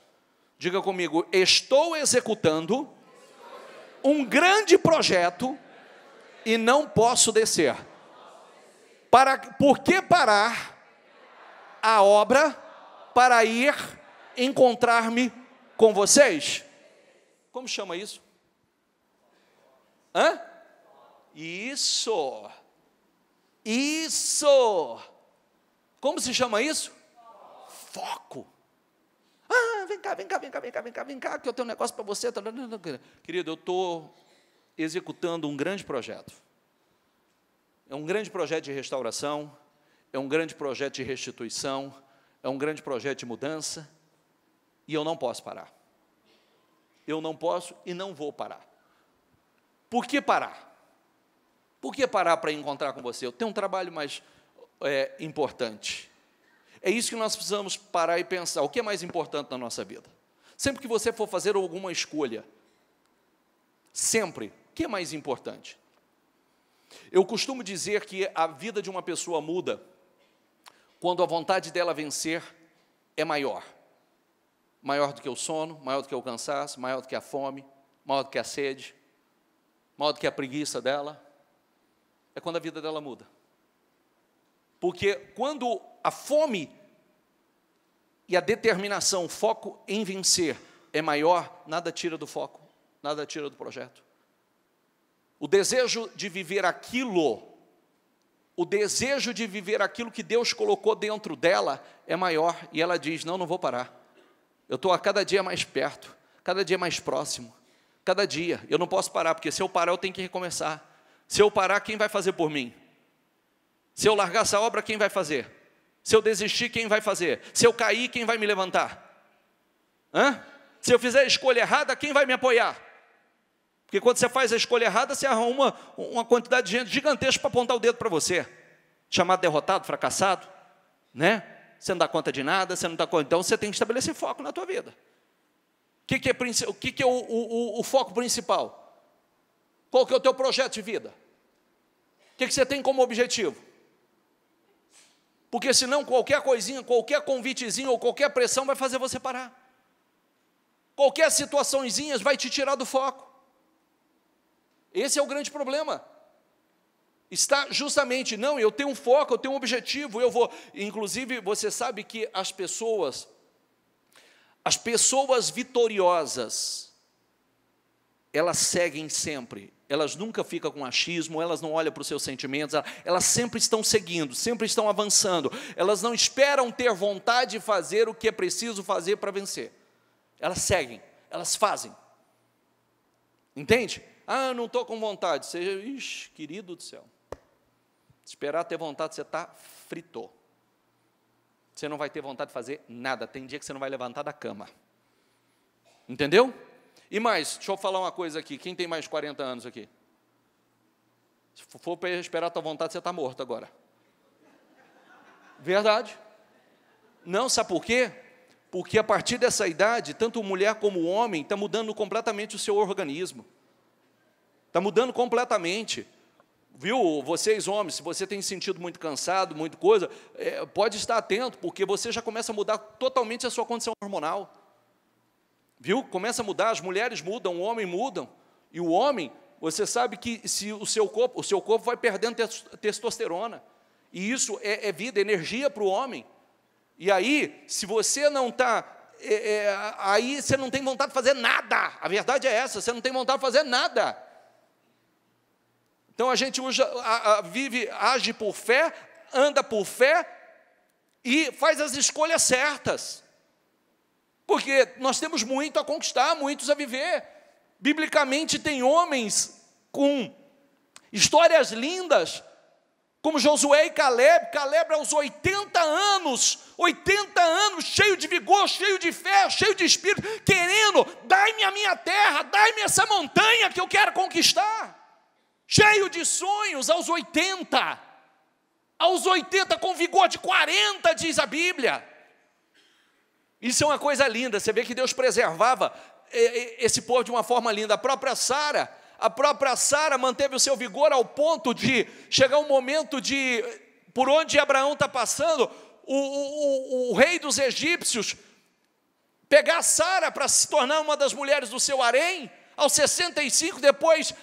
Diga comigo, estou executando um grande projeto e não posso descer. Por que parar a obra para ir encontrar-me com vocês? Como chama isso? Hã? Isso. Como se chama isso? Foco. Vem cá, que eu tenho um negócio para você. Querido, eu estou executando um grande projeto. É um grande projeto de restauração, é um grande projeto de restituição, é um grande projeto de mudança, e eu não posso parar. Eu não posso e não vou parar. Por que parar? Por que parar para encontrar com você? Eu tenho um trabalho mais importante. É isso que nós precisamos parar e pensar. O que é mais importante na nossa vida? Sempre que você for fazer alguma escolha, sempre, o que é mais importante? Eu costumo dizer que a vida de uma pessoa muda quando a vontade dela vencer é maior. Maior do que o sono, maior do que o cansaço, maior do que a fome, maior do que a sede, maior do que a preguiça dela. É quando a vida dela muda. Porque quando a fome e a determinação, o foco em vencer é maior, nada tira do foco, nada tira do projeto. O desejo de viver aquilo, que Deus colocou dentro dela é maior, e ela diz, não vou parar. Eu estou a cada dia mais perto, cada dia mais próximo, cada dia. Eu não posso parar, porque se eu parar eu tenho que recomeçar. Se eu parar, quem vai fazer por mim? Se eu largar essa obra, quem vai fazer? Se eu desistir, quem vai fazer? Se eu cair, quem vai me levantar? Se eu fizer a escolha errada, quem vai me apoiar? Porque quando você faz a escolha errada, você arruma uma quantidade de gente gigantesca para apontar o dedo para você. Chamado derrotado, fracassado, né? Você não dá conta de nada, você não dá conta. Então você tem que estabelecer foco na tua vida. O que é o foco principal? Qual que é o teu projeto de vida? O que você tem como objetivo? Porque senão qualquer coisinha, qualquer convitezinho ou qualquer pressão vai fazer você parar. Qualquer situaçãozinha vai te tirar do foco. Esse é o grande problema. Está justamente, não, eu tenho um foco, eu tenho um objetivo, eu vou. Inclusive, você sabe que as pessoas vitoriosas, elas seguem sempre, elas nunca ficam com achismo, elas não olham para os seus sentimentos, elas sempre estão seguindo, sempre estão avançando, elas não esperam ter vontade de fazer o que é preciso fazer para vencer, elas seguem, elas fazem, entende? Não estou com vontade, você, querido do céu, esperar ter vontade, você está fritou, você não vai ter vontade de fazer nada, tem dia que você não vai levantar da cama, entendeu? E mais, deixa eu falar uma coisa aqui, quem tem mais de 40 anos aqui? Se for para esperar a tua vontade, você está morto agora. Verdade. Não, sabe por quê? Porque a partir dessa idade, tanto mulher como homem, está mudando completamente o seu organismo. Está mudando completamente. Viu, vocês homens, se você tem se sentido muito cansado, muita coisa, pode estar atento, porque você já começa a mudar totalmente a sua condição hormonal. Viu? Começa a mudar, as mulheres mudam, o homem mudam. E o homem, você sabe que se o seu corpo vai perdendo testosterona. E isso é vida, energia para o homem. E aí, se você não está... aí você não tem vontade de fazer nada. A verdade é essa, você não tem vontade de fazer nada. Então a gente age por fé, anda por fé e faz as escolhas certas. Porque nós temos muito a conquistar, muitos a viver. Biblicamente tem homens com histórias lindas, como Josué e Caleb. Caleb aos 80 anos, cheio de vigor, cheio de fé, cheio de espírito, querendo, dai-me a minha terra, dai-me essa montanha que eu quero conquistar. Cheio de sonhos aos 80, com vigor de 40, diz a Bíblia. Isso é uma coisa linda, você vê que Deus preservava esse povo de uma forma linda. A própria Sara manteve o seu vigor ao ponto de chegar um momento de, por onde Abraão está passando, o rei dos egípcios, pegar Sara para se tornar uma das mulheres do seu harém, aos 65, depois,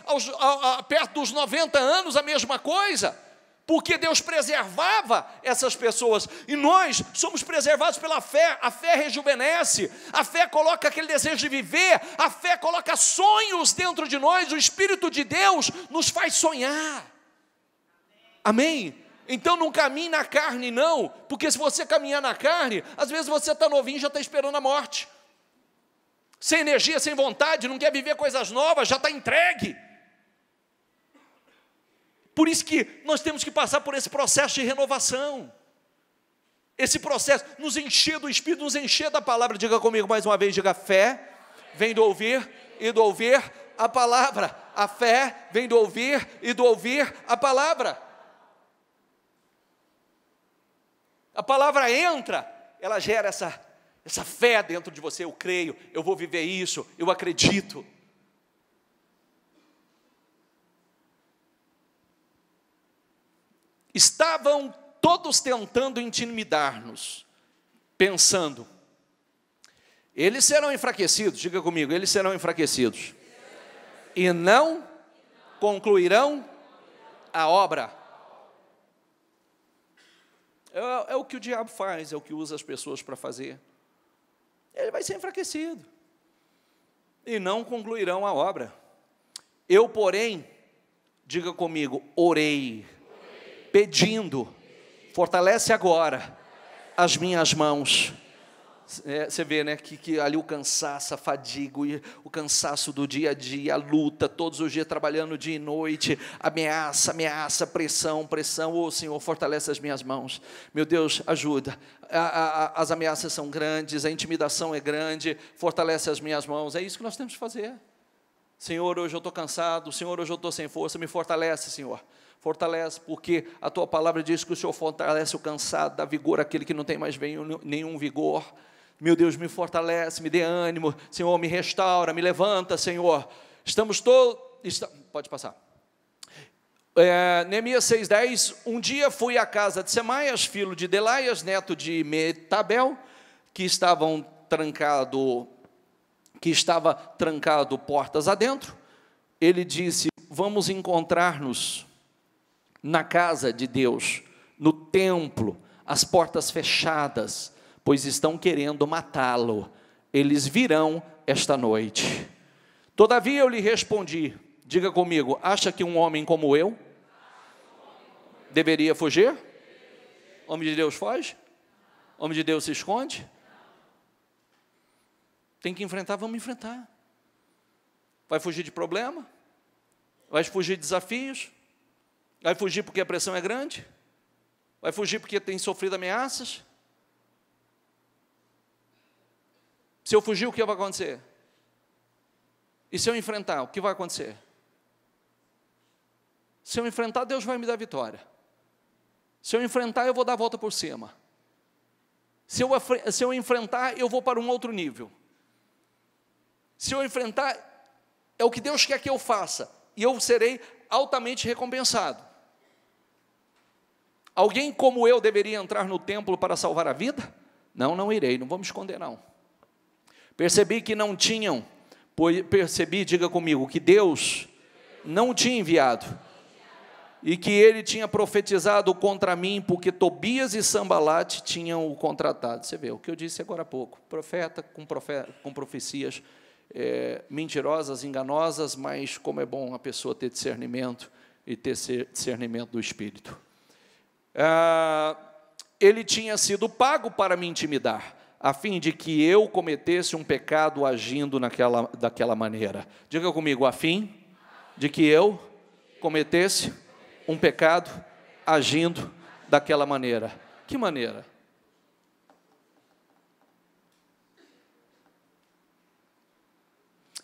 perto dos 90 anos, a mesma coisa. Porque Deus preservava essas pessoas, e nós somos preservados pela fé. A fé rejuvenesce, a fé coloca aquele desejo de viver, a fé coloca sonhos dentro de nós, o Espírito de Deus nos faz sonhar. Amém? Então não caminhe na carne não, porque se você caminhar na carne, às vezes você está novinho e já está esperando a morte, sem energia, sem vontade, não quer viver coisas novas, já está entregue. Por isso que nós temos que passar por esse processo de renovação. Esse processo, nos encher do Espírito, nos encher da palavra. Diga comigo mais uma vez, diga: fé vem do ouvir e do ouvir a palavra. A fé vem do ouvir e do ouvir a palavra. A palavra entra, ela gera essa fé dentro de você. Eu creio, eu vou viver isso, eu acredito. Estavam todos tentando intimidar-nos, pensando, eles serão enfraquecidos, diga comigo, eles serão enfraquecidos, e não concluirão a obra. É o que o diabo faz, é o que usa as pessoas para fazer. Ele vai ser enfraquecido, e não concluirão a obra. Eu, porém, diga comigo, orei, pedindo, fortalece agora as minhas mãos. Você vê, né, que ali o cansaço, a fadiga, o cansaço do dia a dia, a luta, todos os dias trabalhando dia e noite, ameaça, pressão, ô Senhor, fortalece as minhas mãos, meu Deus, ajuda, as ameaças são grandes, a intimidação é grande, fortalece as minhas mãos, é isso que nós temos que fazer. Senhor, hoje eu estou cansado, Senhor, hoje eu estou sem força, me fortalece, Senhor. Fortalece, porque a Tua palavra diz que o Senhor fortalece o cansado, dá vigor àquele que não tem mais nenhum vigor. Meu Deus, me fortalece, me dê ânimo, Senhor, me restaura, me levanta, Senhor. Pode passar. Neemias 6,10, um dia fui à casa de Semaias, filho de Delaias, neto de Metabel, que estava trancado portas adentro. Ele disse, vamos encontrar-nos na casa de Deus, no templo, as portas fechadas, pois estão querendo matá-lo. Eles virão esta noite. Todavia eu lhe respondi, diga comigo, acha que um homem como eu deveria fugir? Homem de Deus foge? Homem de Deus se esconde? Tem que enfrentar, vamos enfrentar. Vai fugir de problema? Vai fugir de desafios? Vai fugir porque a pressão é grande? Vai fugir porque tem sofrido ameaças? Se eu fugir, o que vai acontecer? E se eu enfrentar, o que vai acontecer? Se eu enfrentar, Deus vai me dar vitória. Se eu enfrentar, eu vou dar a volta por cima. Se eu enfrentar, eu vou para um outro nível. Se eu enfrentar, é o que Deus quer que eu faça, e eu serei altamente recompensado. Alguém como eu deveria entrar no templo para salvar a vida? Não, não irei, não vou me esconder não. Percebi que não tinham, diga comigo, que Deus não tinha enviado, e que ele tinha profetizado contra mim, porque Tobias e Sambalate tinham o contratado. Você vê, o que eu disse agora há pouco, profeta com profecias mentirosas, enganosas, mas como é bom a pessoa ter discernimento, e ter discernimento do Espírito. Ele tinha sido pago para me intimidar, a fim de que eu cometesse um pecado agindo daquela maneira. Diga comigo, a fim de que eu cometesse um pecado agindo daquela maneira. Que maneira?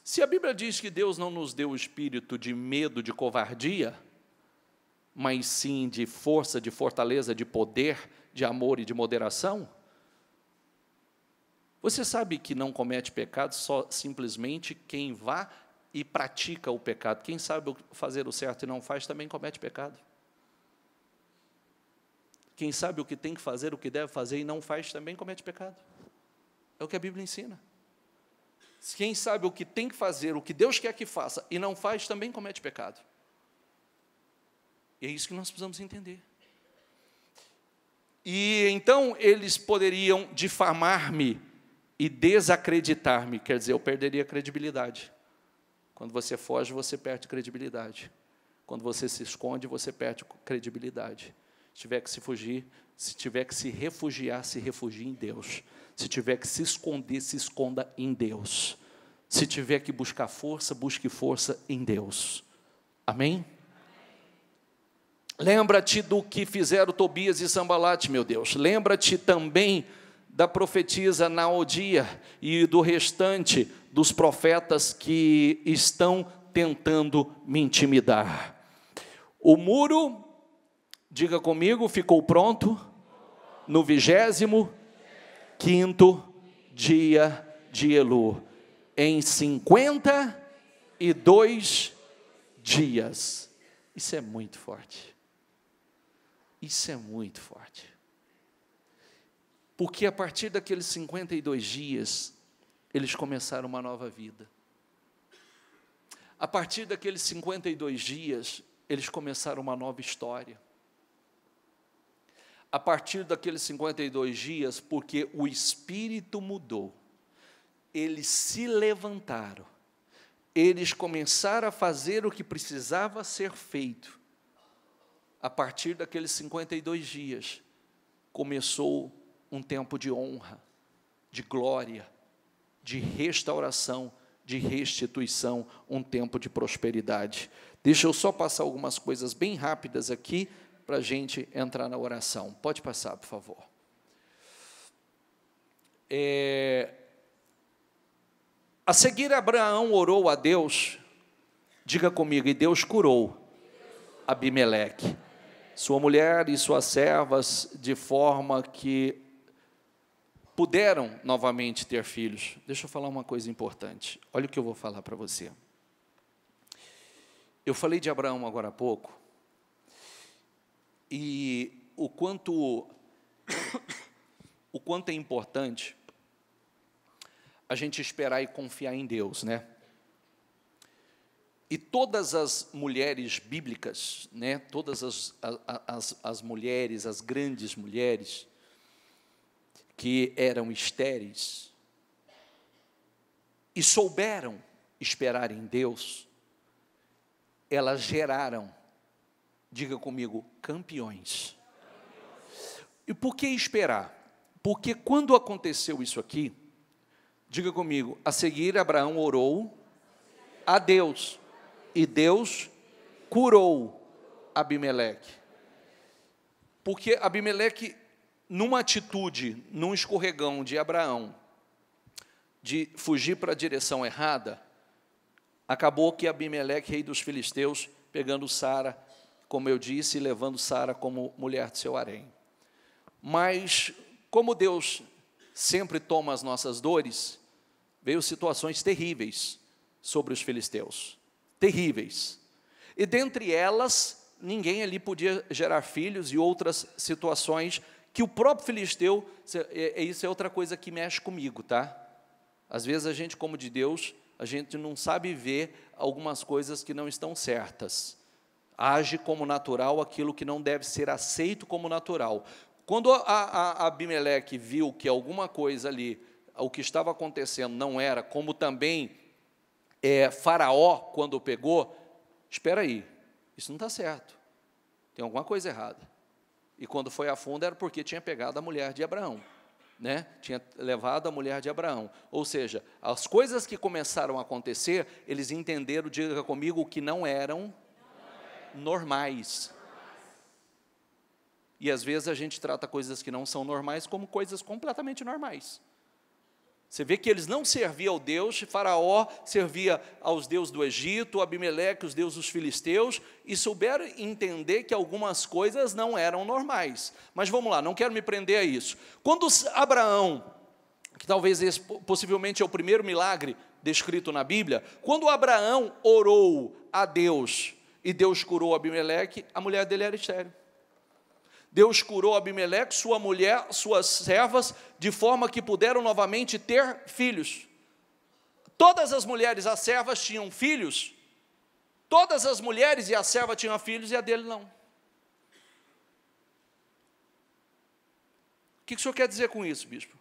Se a Bíblia diz que Deus não nos deu o espírito de medo, de covardia, mas sim de força, de fortaleza, de poder, de amor e de moderação, você sabe que não comete pecado só simplesmente quem vá e pratica o pecado. Quem sabe fazer o certo e não faz, também comete pecado. Quem sabe o que tem que fazer, o que deve fazer e não faz, também comete pecado. É o que a Bíblia ensina. Quem sabe o que tem que fazer, o que Deus quer que faça e não faz, também comete pecado. E é isso que nós precisamos entender. E então eles poderiam difamar-me e desacreditar-me, quer dizer, eu perderia credibilidade. Quando você foge, você perde credibilidade. Quando você se esconde, você perde credibilidade. Se tiver que se fugir, se tiver que se refugiar, se refugie em Deus. Se tiver que se esconder, se esconda em Deus. Se tiver que buscar força, busque força em Deus. Amém? Lembra-te do que fizeram Tobias e Sambalate, meu Deus. Lembra-te também da profetisa Naodia e do restante dos profetas que estão tentando me intimidar. O muro, diga comigo, ficou pronto no 25º dia de Elul, em 52 dias. Isso é muito forte. Isso é muito forte. Porque a partir daqueles 52 dias, eles começaram uma nova vida. A partir daqueles 52 dias, eles começaram uma nova história. A partir daqueles 52 dias, porque o Espírito mudou, eles se levantaram, eles começaram a fazer o que precisava ser feito. A partir daqueles 52 dias, começou um tempo de honra, de glória, de restauração, de restituição, um tempo de prosperidade. Deixa eu só passar algumas coisas bem rápidas aqui, para a gente entrar na oração. Pode passar, por favor. A seguir, Abraão orou a Deus, diga comigo, e Deus curou Abimeleque, sua mulher e suas servas, de forma que puderam novamente ter filhos. Deixa eu falar uma coisa importante. Olha o que eu vou falar para você. Eu falei de Abraão agora há pouco, e o quanto é importante a gente esperar e confiar em Deus, né? E todas as mulheres bíblicas, né? Todas as mulheres, as grandes mulheres, que eram estéreis, e souberam esperar em Deus, elas geraram, diga comigo, campeões. E por que esperar? Porque quando aconteceu isso aqui, diga comigo, a seguir Abraão orou a Deus, e Deus curou Abimeleque. Porque Abimeleque, numa atitude, num escorregão de Abraão, de fugir para a direção errada, acabou que Abimeleque, rei dos filisteus, pegando Sara, como eu disse, levando Sara como mulher de seu harém. Mas, como Deus sempre toma as nossas dores, veio situações terríveis sobre os filisteus, terríveis. E dentre elas, ninguém ali podia gerar filhos, e outras situações que o próprio filisteu, isso é outra coisa que mexe comigo, tá? Às vezes a gente, como de Deus, a gente não sabe ver algumas coisas que não estão certas. Age como natural aquilo que não deve ser aceito como natural. Quando a Abimeleque viu que alguma coisa ali, o que estava acontecendo não era, como também Faraó, quando pegou, espera aí, isso não está certo, tem alguma coisa errada. E quando foi a fundo era porque tinha pegado a mulher de Abraão, né? Tinha levado a mulher de Abraão. Ou seja, as coisas que começaram a acontecer, eles entenderam, diga comigo, que não eram normais. E às vezes a gente trata coisas que não são normais como coisas completamente normais. Você vê que eles não serviam ao Deus, Faraó servia aos deuses do Egito, Abimeleque, os deuses dos filisteus, e souberam entender que algumas coisas não eram normais. Mas vamos lá, não quero me prender a isso. Quando Abraão, que talvez esse possivelmente é o primeiro milagre descrito na Bíblia, quando Abraão orou a Deus, e Deus curou Abimeleque, a mulher dele era estéril. Deus curou Abimeleque, sua mulher, suas servas, de forma que puderam novamente ter filhos. Todas as mulheres, as servas, tinham filhos. Todas as mulheres e a serva tinham filhos, e a dele não. O que o senhor quer dizer com isso, bispo?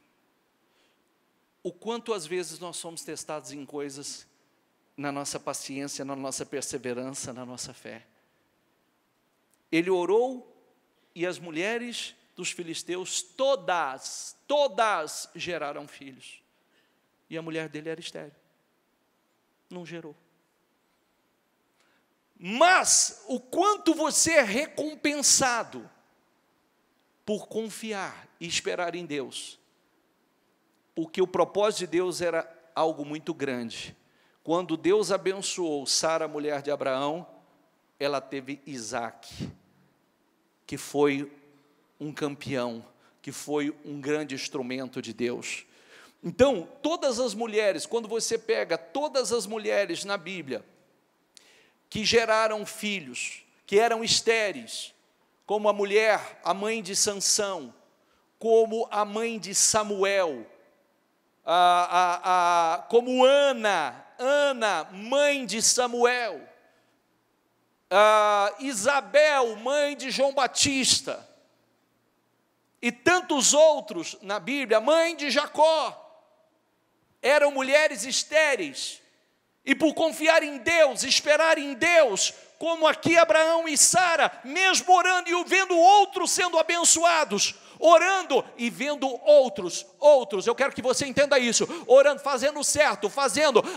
O quanto às vezes nós somos testados em coisas, na nossa paciência, na nossa perseverança, na nossa fé. Ele orou, e as mulheres dos filisteus, todas geraram filhos. E a mulher dele era estéril. Não gerou. Mas, o quanto você é recompensado por confiar e esperar em Deus. Porque o propósito de Deus era algo muito grande. Quando Deus abençoou Sara, mulher de Abraão, ela teve Isaque, que foi um campeão, que foi um grande instrumento de Deus. Então, todas as mulheres, quando você pega todas as mulheres na Bíblia, que geraram filhos, que eram estéreis, como a mulher, a mãe de Sansão, como a mãe de Samuel, como Ana, mãe de Samuel, Isabel, mãe de João Batista, e tantos outros na Bíblia, mãe de Jacó, eram mulheres estéreis, e por confiar em Deus, esperar em Deus, como aqui Abraão e Sara, mesmo orando e vendo outros sendo abençoados, orando e vendo outros, eu quero que você entenda isso, orando, fazendo certo,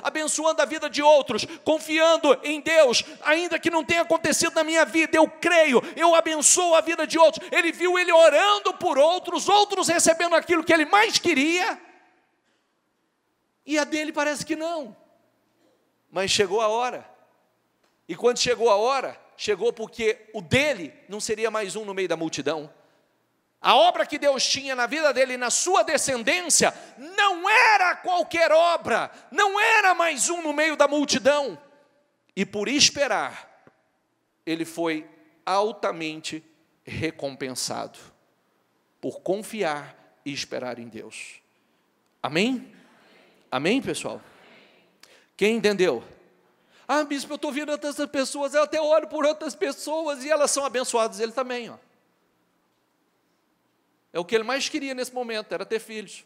abençoando a vida de outros, confiando em Deus, ainda que não tenha acontecido na minha vida, eu creio, eu abençoo a vida de outros. Ele viu ele orando por outros recebendo aquilo que ele mais queria, e a dele parece que não, mas chegou a hora. E quando chegou a hora, chegou porque o dele não seria mais um no meio da multidão. A obra que Deus tinha na vida dele e na sua descendência não era qualquer obra, não era mais um no meio da multidão. E por esperar, ele foi altamente recompensado, por confiar e esperar em Deus. Amém? Amém, pessoal? Quem entendeu? Bispo, eu estou vendo outras pessoas, eu até oro por outras pessoas e elas são abençoadas, ele também, ó. É o que ele mais queria nesse momento, era ter filhos.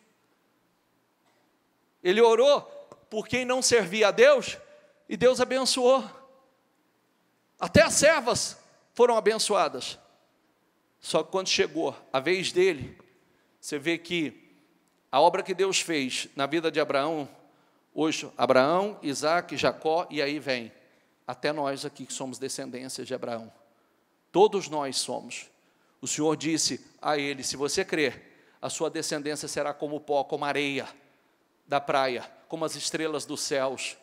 Ele orou por quem não servia a Deus, e Deus abençoou. Até as servas foram abençoadas. Só que quando chegou a vez dele, você vê que a obra que Deus fez na vida de Abraão, hoje, Abraão, Isaac, Jacó, e aí vem, até nós aqui que somos descendências de Abraão. Todos nós somos. O Senhor disse a ele, se você crer, a sua descendência será como o pó, como a areia da praia, como as estrelas dos céus.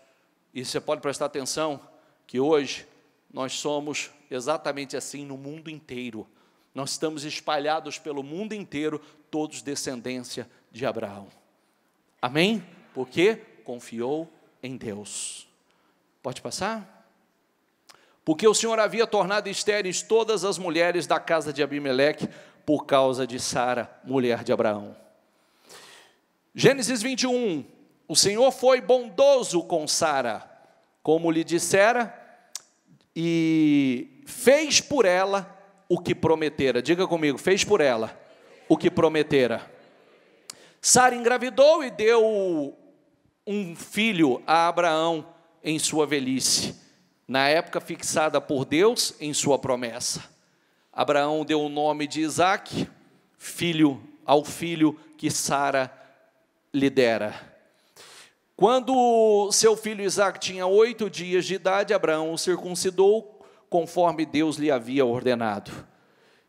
E você pode prestar atenção, que hoje nós somos exatamente assim no mundo inteiro. Nós estamos espalhados pelo mundo inteiro, todos descendência de Abraão. Amém? Porque confiou em Deus. Pode passar? Porque o Senhor havia tornado estéreis todas as mulheres da casa de Abimeleque, por causa de Sara, mulher de Abraão. Gênesis 21, o Senhor foi bondoso com Sara, como lhe dissera, e fez por ela o que prometera. Diga comigo, fez por ela o que prometera. Sara engravidou e deu um filho a Abraão em sua velhice, na época fixada por Deus em sua promessa. Abraão deu o nome de Isaque, ao filho que Sara lhe dera. Quando seu filho Isaque tinha 8 dias de idade, Abraão o circuncidou, conforme Deus lhe havia ordenado.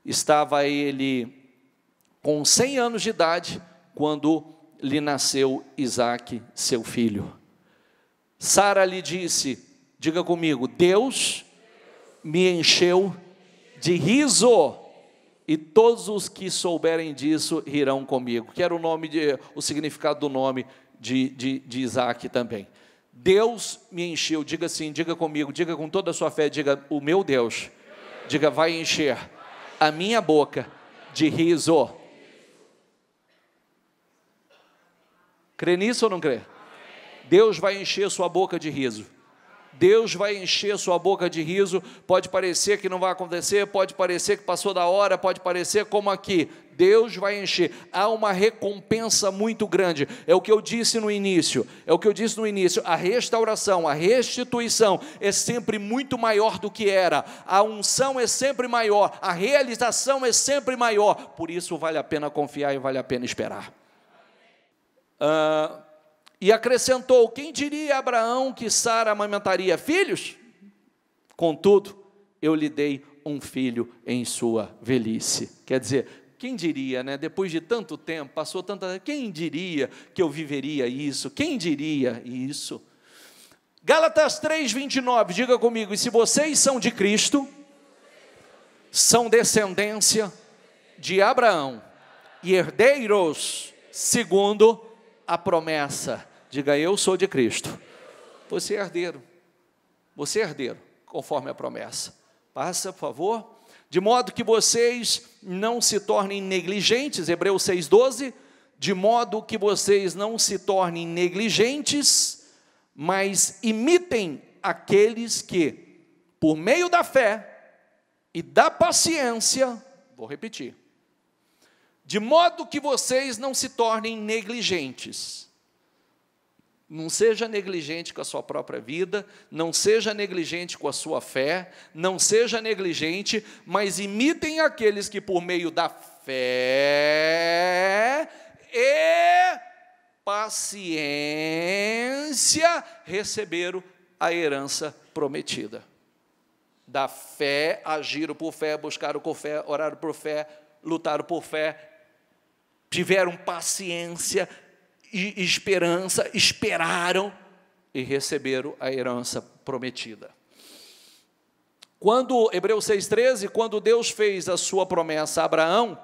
Estava ele com 100 anos de idade, quando lhe nasceu Isaque, seu filho. Sara lhe disse, diga comigo, Deus me encheu de riso, e todos os que souberem disso rirão comigo. Que era o significado do nome de Isaque também. Deus me encheu, diga assim, diga comigo, diga com toda a sua fé, diga, o meu Deus, diga, vai encher a minha boca de riso. Crê nisso ou não crê? Deus vai encher sua boca de riso. Deus vai encher sua boca de riso. Pode parecer que não vai acontecer, pode parecer que passou da hora, pode parecer como aqui. Deus vai encher. Há uma recompensa muito grande. É o que eu disse no início. A restauração, a restituição é sempre muito maior do que era. A unção é sempre maior. A realização é sempre maior. Por isso vale a pena confiar e vale a pena esperar. E acrescentou, quem diria a Abraão que Sara amamentaria filhos? Contudo, eu lhe dei um filho em sua velhice. Quer dizer, quem diria, né? Depois de tanto tempo, passou tanta... Quem diria que eu viveria isso? Quem diria isso? Gálatas 3:29, diga comigo, e se vocês são de Cristo, são descendência de Abraão, e herdeiros segundo a promessa. Diga, eu sou de Cristo. Você é herdeiro, conforme a promessa. Passa, por favor. de modo que vocês não se tornem negligentes, Hebreus 6,12, de modo que vocês não se tornem negligentes, mas imitem aqueles que, por meio da fé e da paciência, vou repetir, de modo que vocês não se tornem negligentes. Não seja negligente com a sua própria vida, não seja negligente com a sua fé, não seja negligente, mas imitem aqueles que por meio da fé e paciência receberam a herança prometida. Da fé, agiram por fé, buscaram por fé, oraram por fé, lutaram por fé, tiveram paciência e esperança, esperaram e receberam a herança prometida. Quando, Hebreus 6,13, quando Deus fez a sua promessa a Abraão,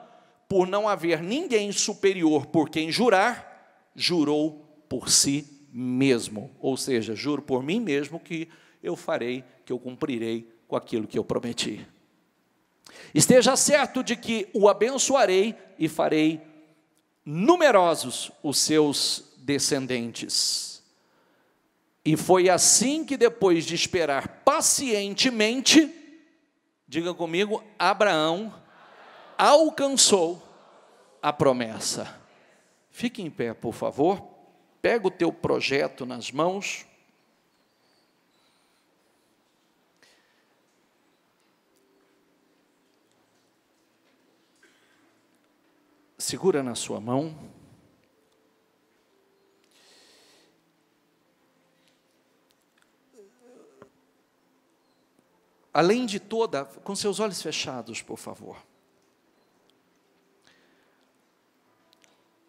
por não haver ninguém superior por quem jurar, jurou por si mesmo, ou seja, juro por mim mesmo que eu farei, que eu cumprirei com aquilo que eu prometi. Esteja certo de que o abençoarei e farei numerosos os seus descendentes. E foi assim que, depois de esperar pacientemente, diga comigo, Abraão alcançou a promessa. Fique em pé, por favor. Pega o teu projeto nas mãos. Segura na sua mão. Além de toda, com seus olhos fechados, por favor.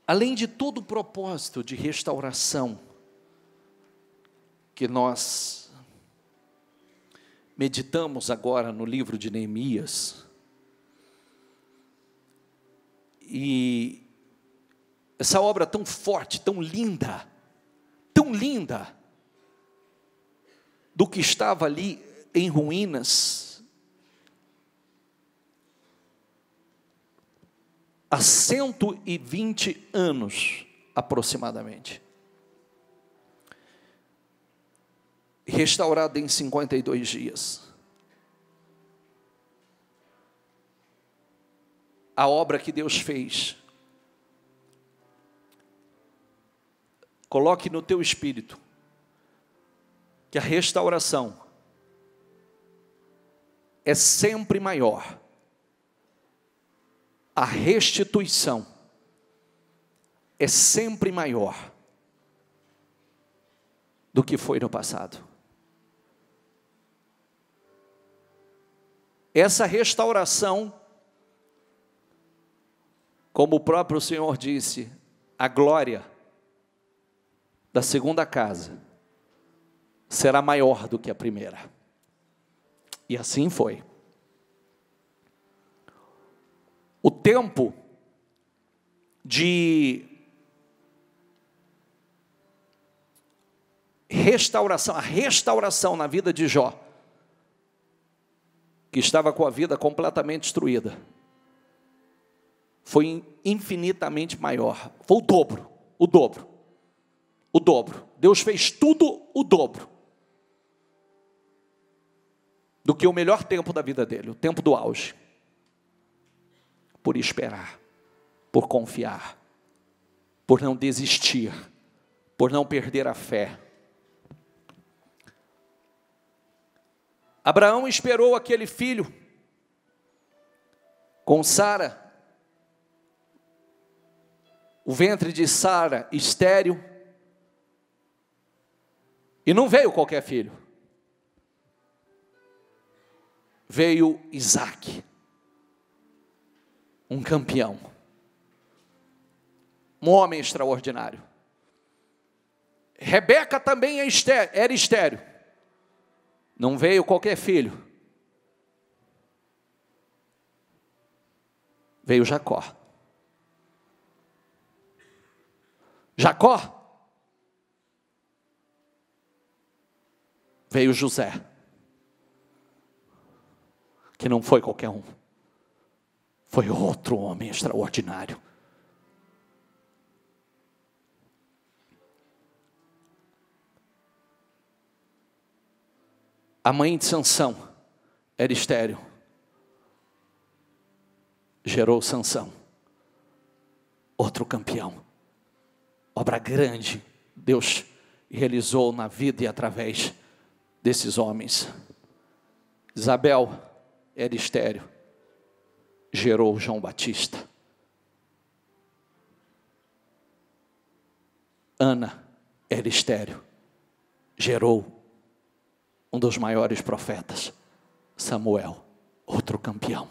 Além de todo o propósito de restauração que nós meditamos agora no livro de Neemias, e essa obra tão forte, tão linda, do que estava ali em ruínas, há 120 anos aproximadamente, restaurada em 52 dias. A obra que Deus fez, coloque no teu espírito, que a restauração é sempre maior, a restituição é sempre maior do que foi no passado. Essa restauração, como o próprio Senhor disse, a glória da segunda casa será maior do que a primeira. E assim foi. O tempo de restauração, a restauração na vida de Jó, que estava com a vida completamente destruída, foi infinitamente maior, foi o dobro. Deus fez tudo o dobro do que o melhor tempo da vida dele, o tempo do auge, por esperar, por confiar, por não desistir, por não perder a fé. Abraão esperou aquele filho com Sara, o ventre de Sara estéril, e não veio qualquer filho, veio Isaque, um campeão, um homem extraordinário. Rebeca também era estéril, não veio qualquer filho, veio Jacó. Veio José, que não foi qualquer um, foi outro homem extraordinário. A mãe de Sansão era estéril. Gerou Sansão, outro campeão. Obra grande Deus realizou na vida e através desses homens. Isabel era estéril, gerou João Batista. Ana era estéril, gerou um dos maiores profetas, Samuel, outro campeão.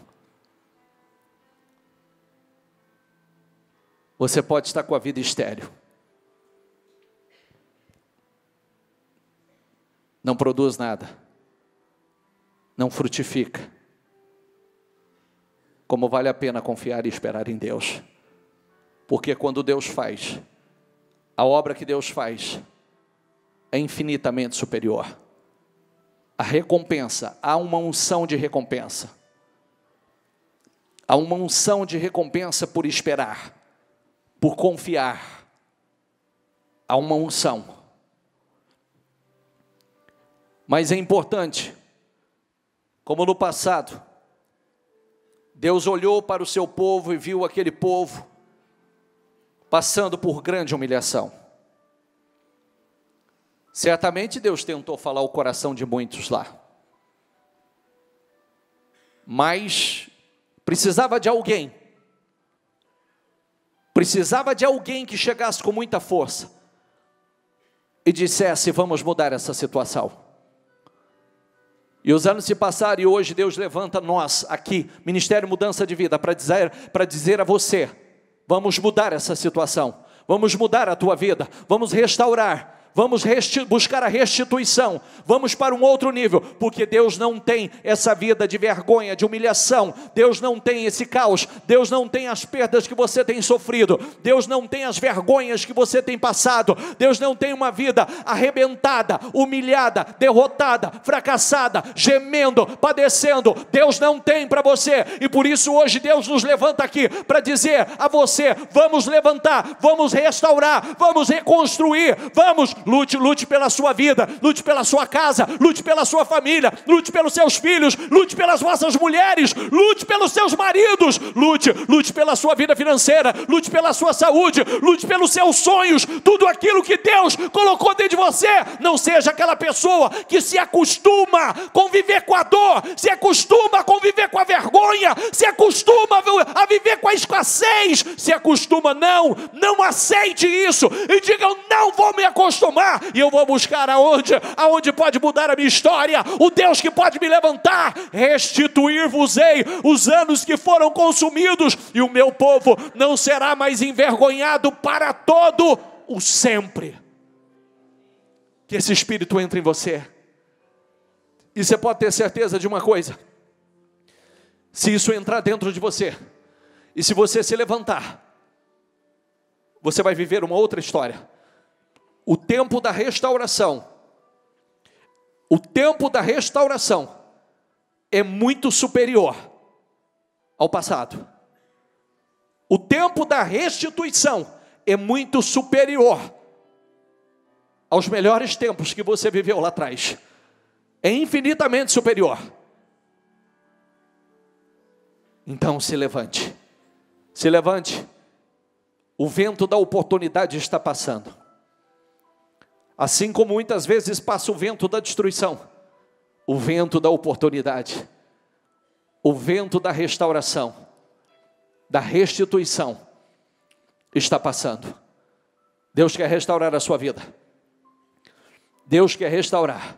Você pode estar com a vida estéril, não produz nada, não frutifica. Como vale a pena confiar e esperar em Deus, porque quando Deus faz, a obra que Deus faz é infinitamente superior. A recompensa, há uma unção de recompensa. Há uma unção de recompensa por esperar, por confiar. Há uma unção. Mas é importante, como no passado, Deus olhou para o seu povo e viu aquele povo passando por grande humilhação. Certamente Deus tentou falar o coração de muitos lá, mas precisava de alguém que chegasse com muita força e dissesse: vamos mudar essa situação. E os anos se passaram e hoje Deus levanta nós aqui, Ministério Mudança de Vida, para dizer a você: vamos mudar essa situação, vamos mudar a tua vida, vamos restaurar. Vamos buscar a restituição, vamos para um outro nível, porque Deus não tem essa vida de vergonha, de humilhação, Deus não tem esse caos, Deus não tem as perdas que você tem sofrido, Deus não tem as vergonhas que você tem passado, Deus não tem uma vida arrebentada, humilhada, derrotada, fracassada, gemendo, padecendo. Deus não tem para você, e por isso hoje Deus nos levanta aqui para dizer a você: vamos levantar, vamos restaurar, vamos reconstruir, vamos. Lute pela sua vida, lute pela sua casa, lute pela sua família, lute pelos seus filhos, lute pelas vossas mulheres, lute pelos seus maridos, lute pela sua vida financeira, lute pela sua saúde, lute pelos seus sonhos, tudo aquilo que Deus colocou dentro de você. Não seja aquela pessoa que se acostuma a conviver com a dor, se acostuma a conviver com a vergonha, se acostuma a viver com a escassez, se acostuma. Não aceite isso e diga: eu não vou me acostumar, e eu vou buscar aonde pode mudar a minha história, o Deus que pode me levantar. Restituir-vos-ei os anos que foram consumidos, e o meu povo não será mais envergonhado para todo o sempre. Que esse Espírito entre em você, e você pode ter certeza de uma coisa: se isso entrar dentro de você, e se você se levantar, você vai viver uma outra história. O tempo da restauração é muito superior ao passado. O tempo da restituição é muito superior aos melhores tempos que você viveu lá atrás. É infinitamente superior. Então se levante. Se levante. O vento da oportunidade está passando. Assim como muitas vezes passa o vento da destruição, o vento da oportunidade, o vento da restauração, da restituição está passando. Deus quer restaurar a sua vida. Deus quer restaurar.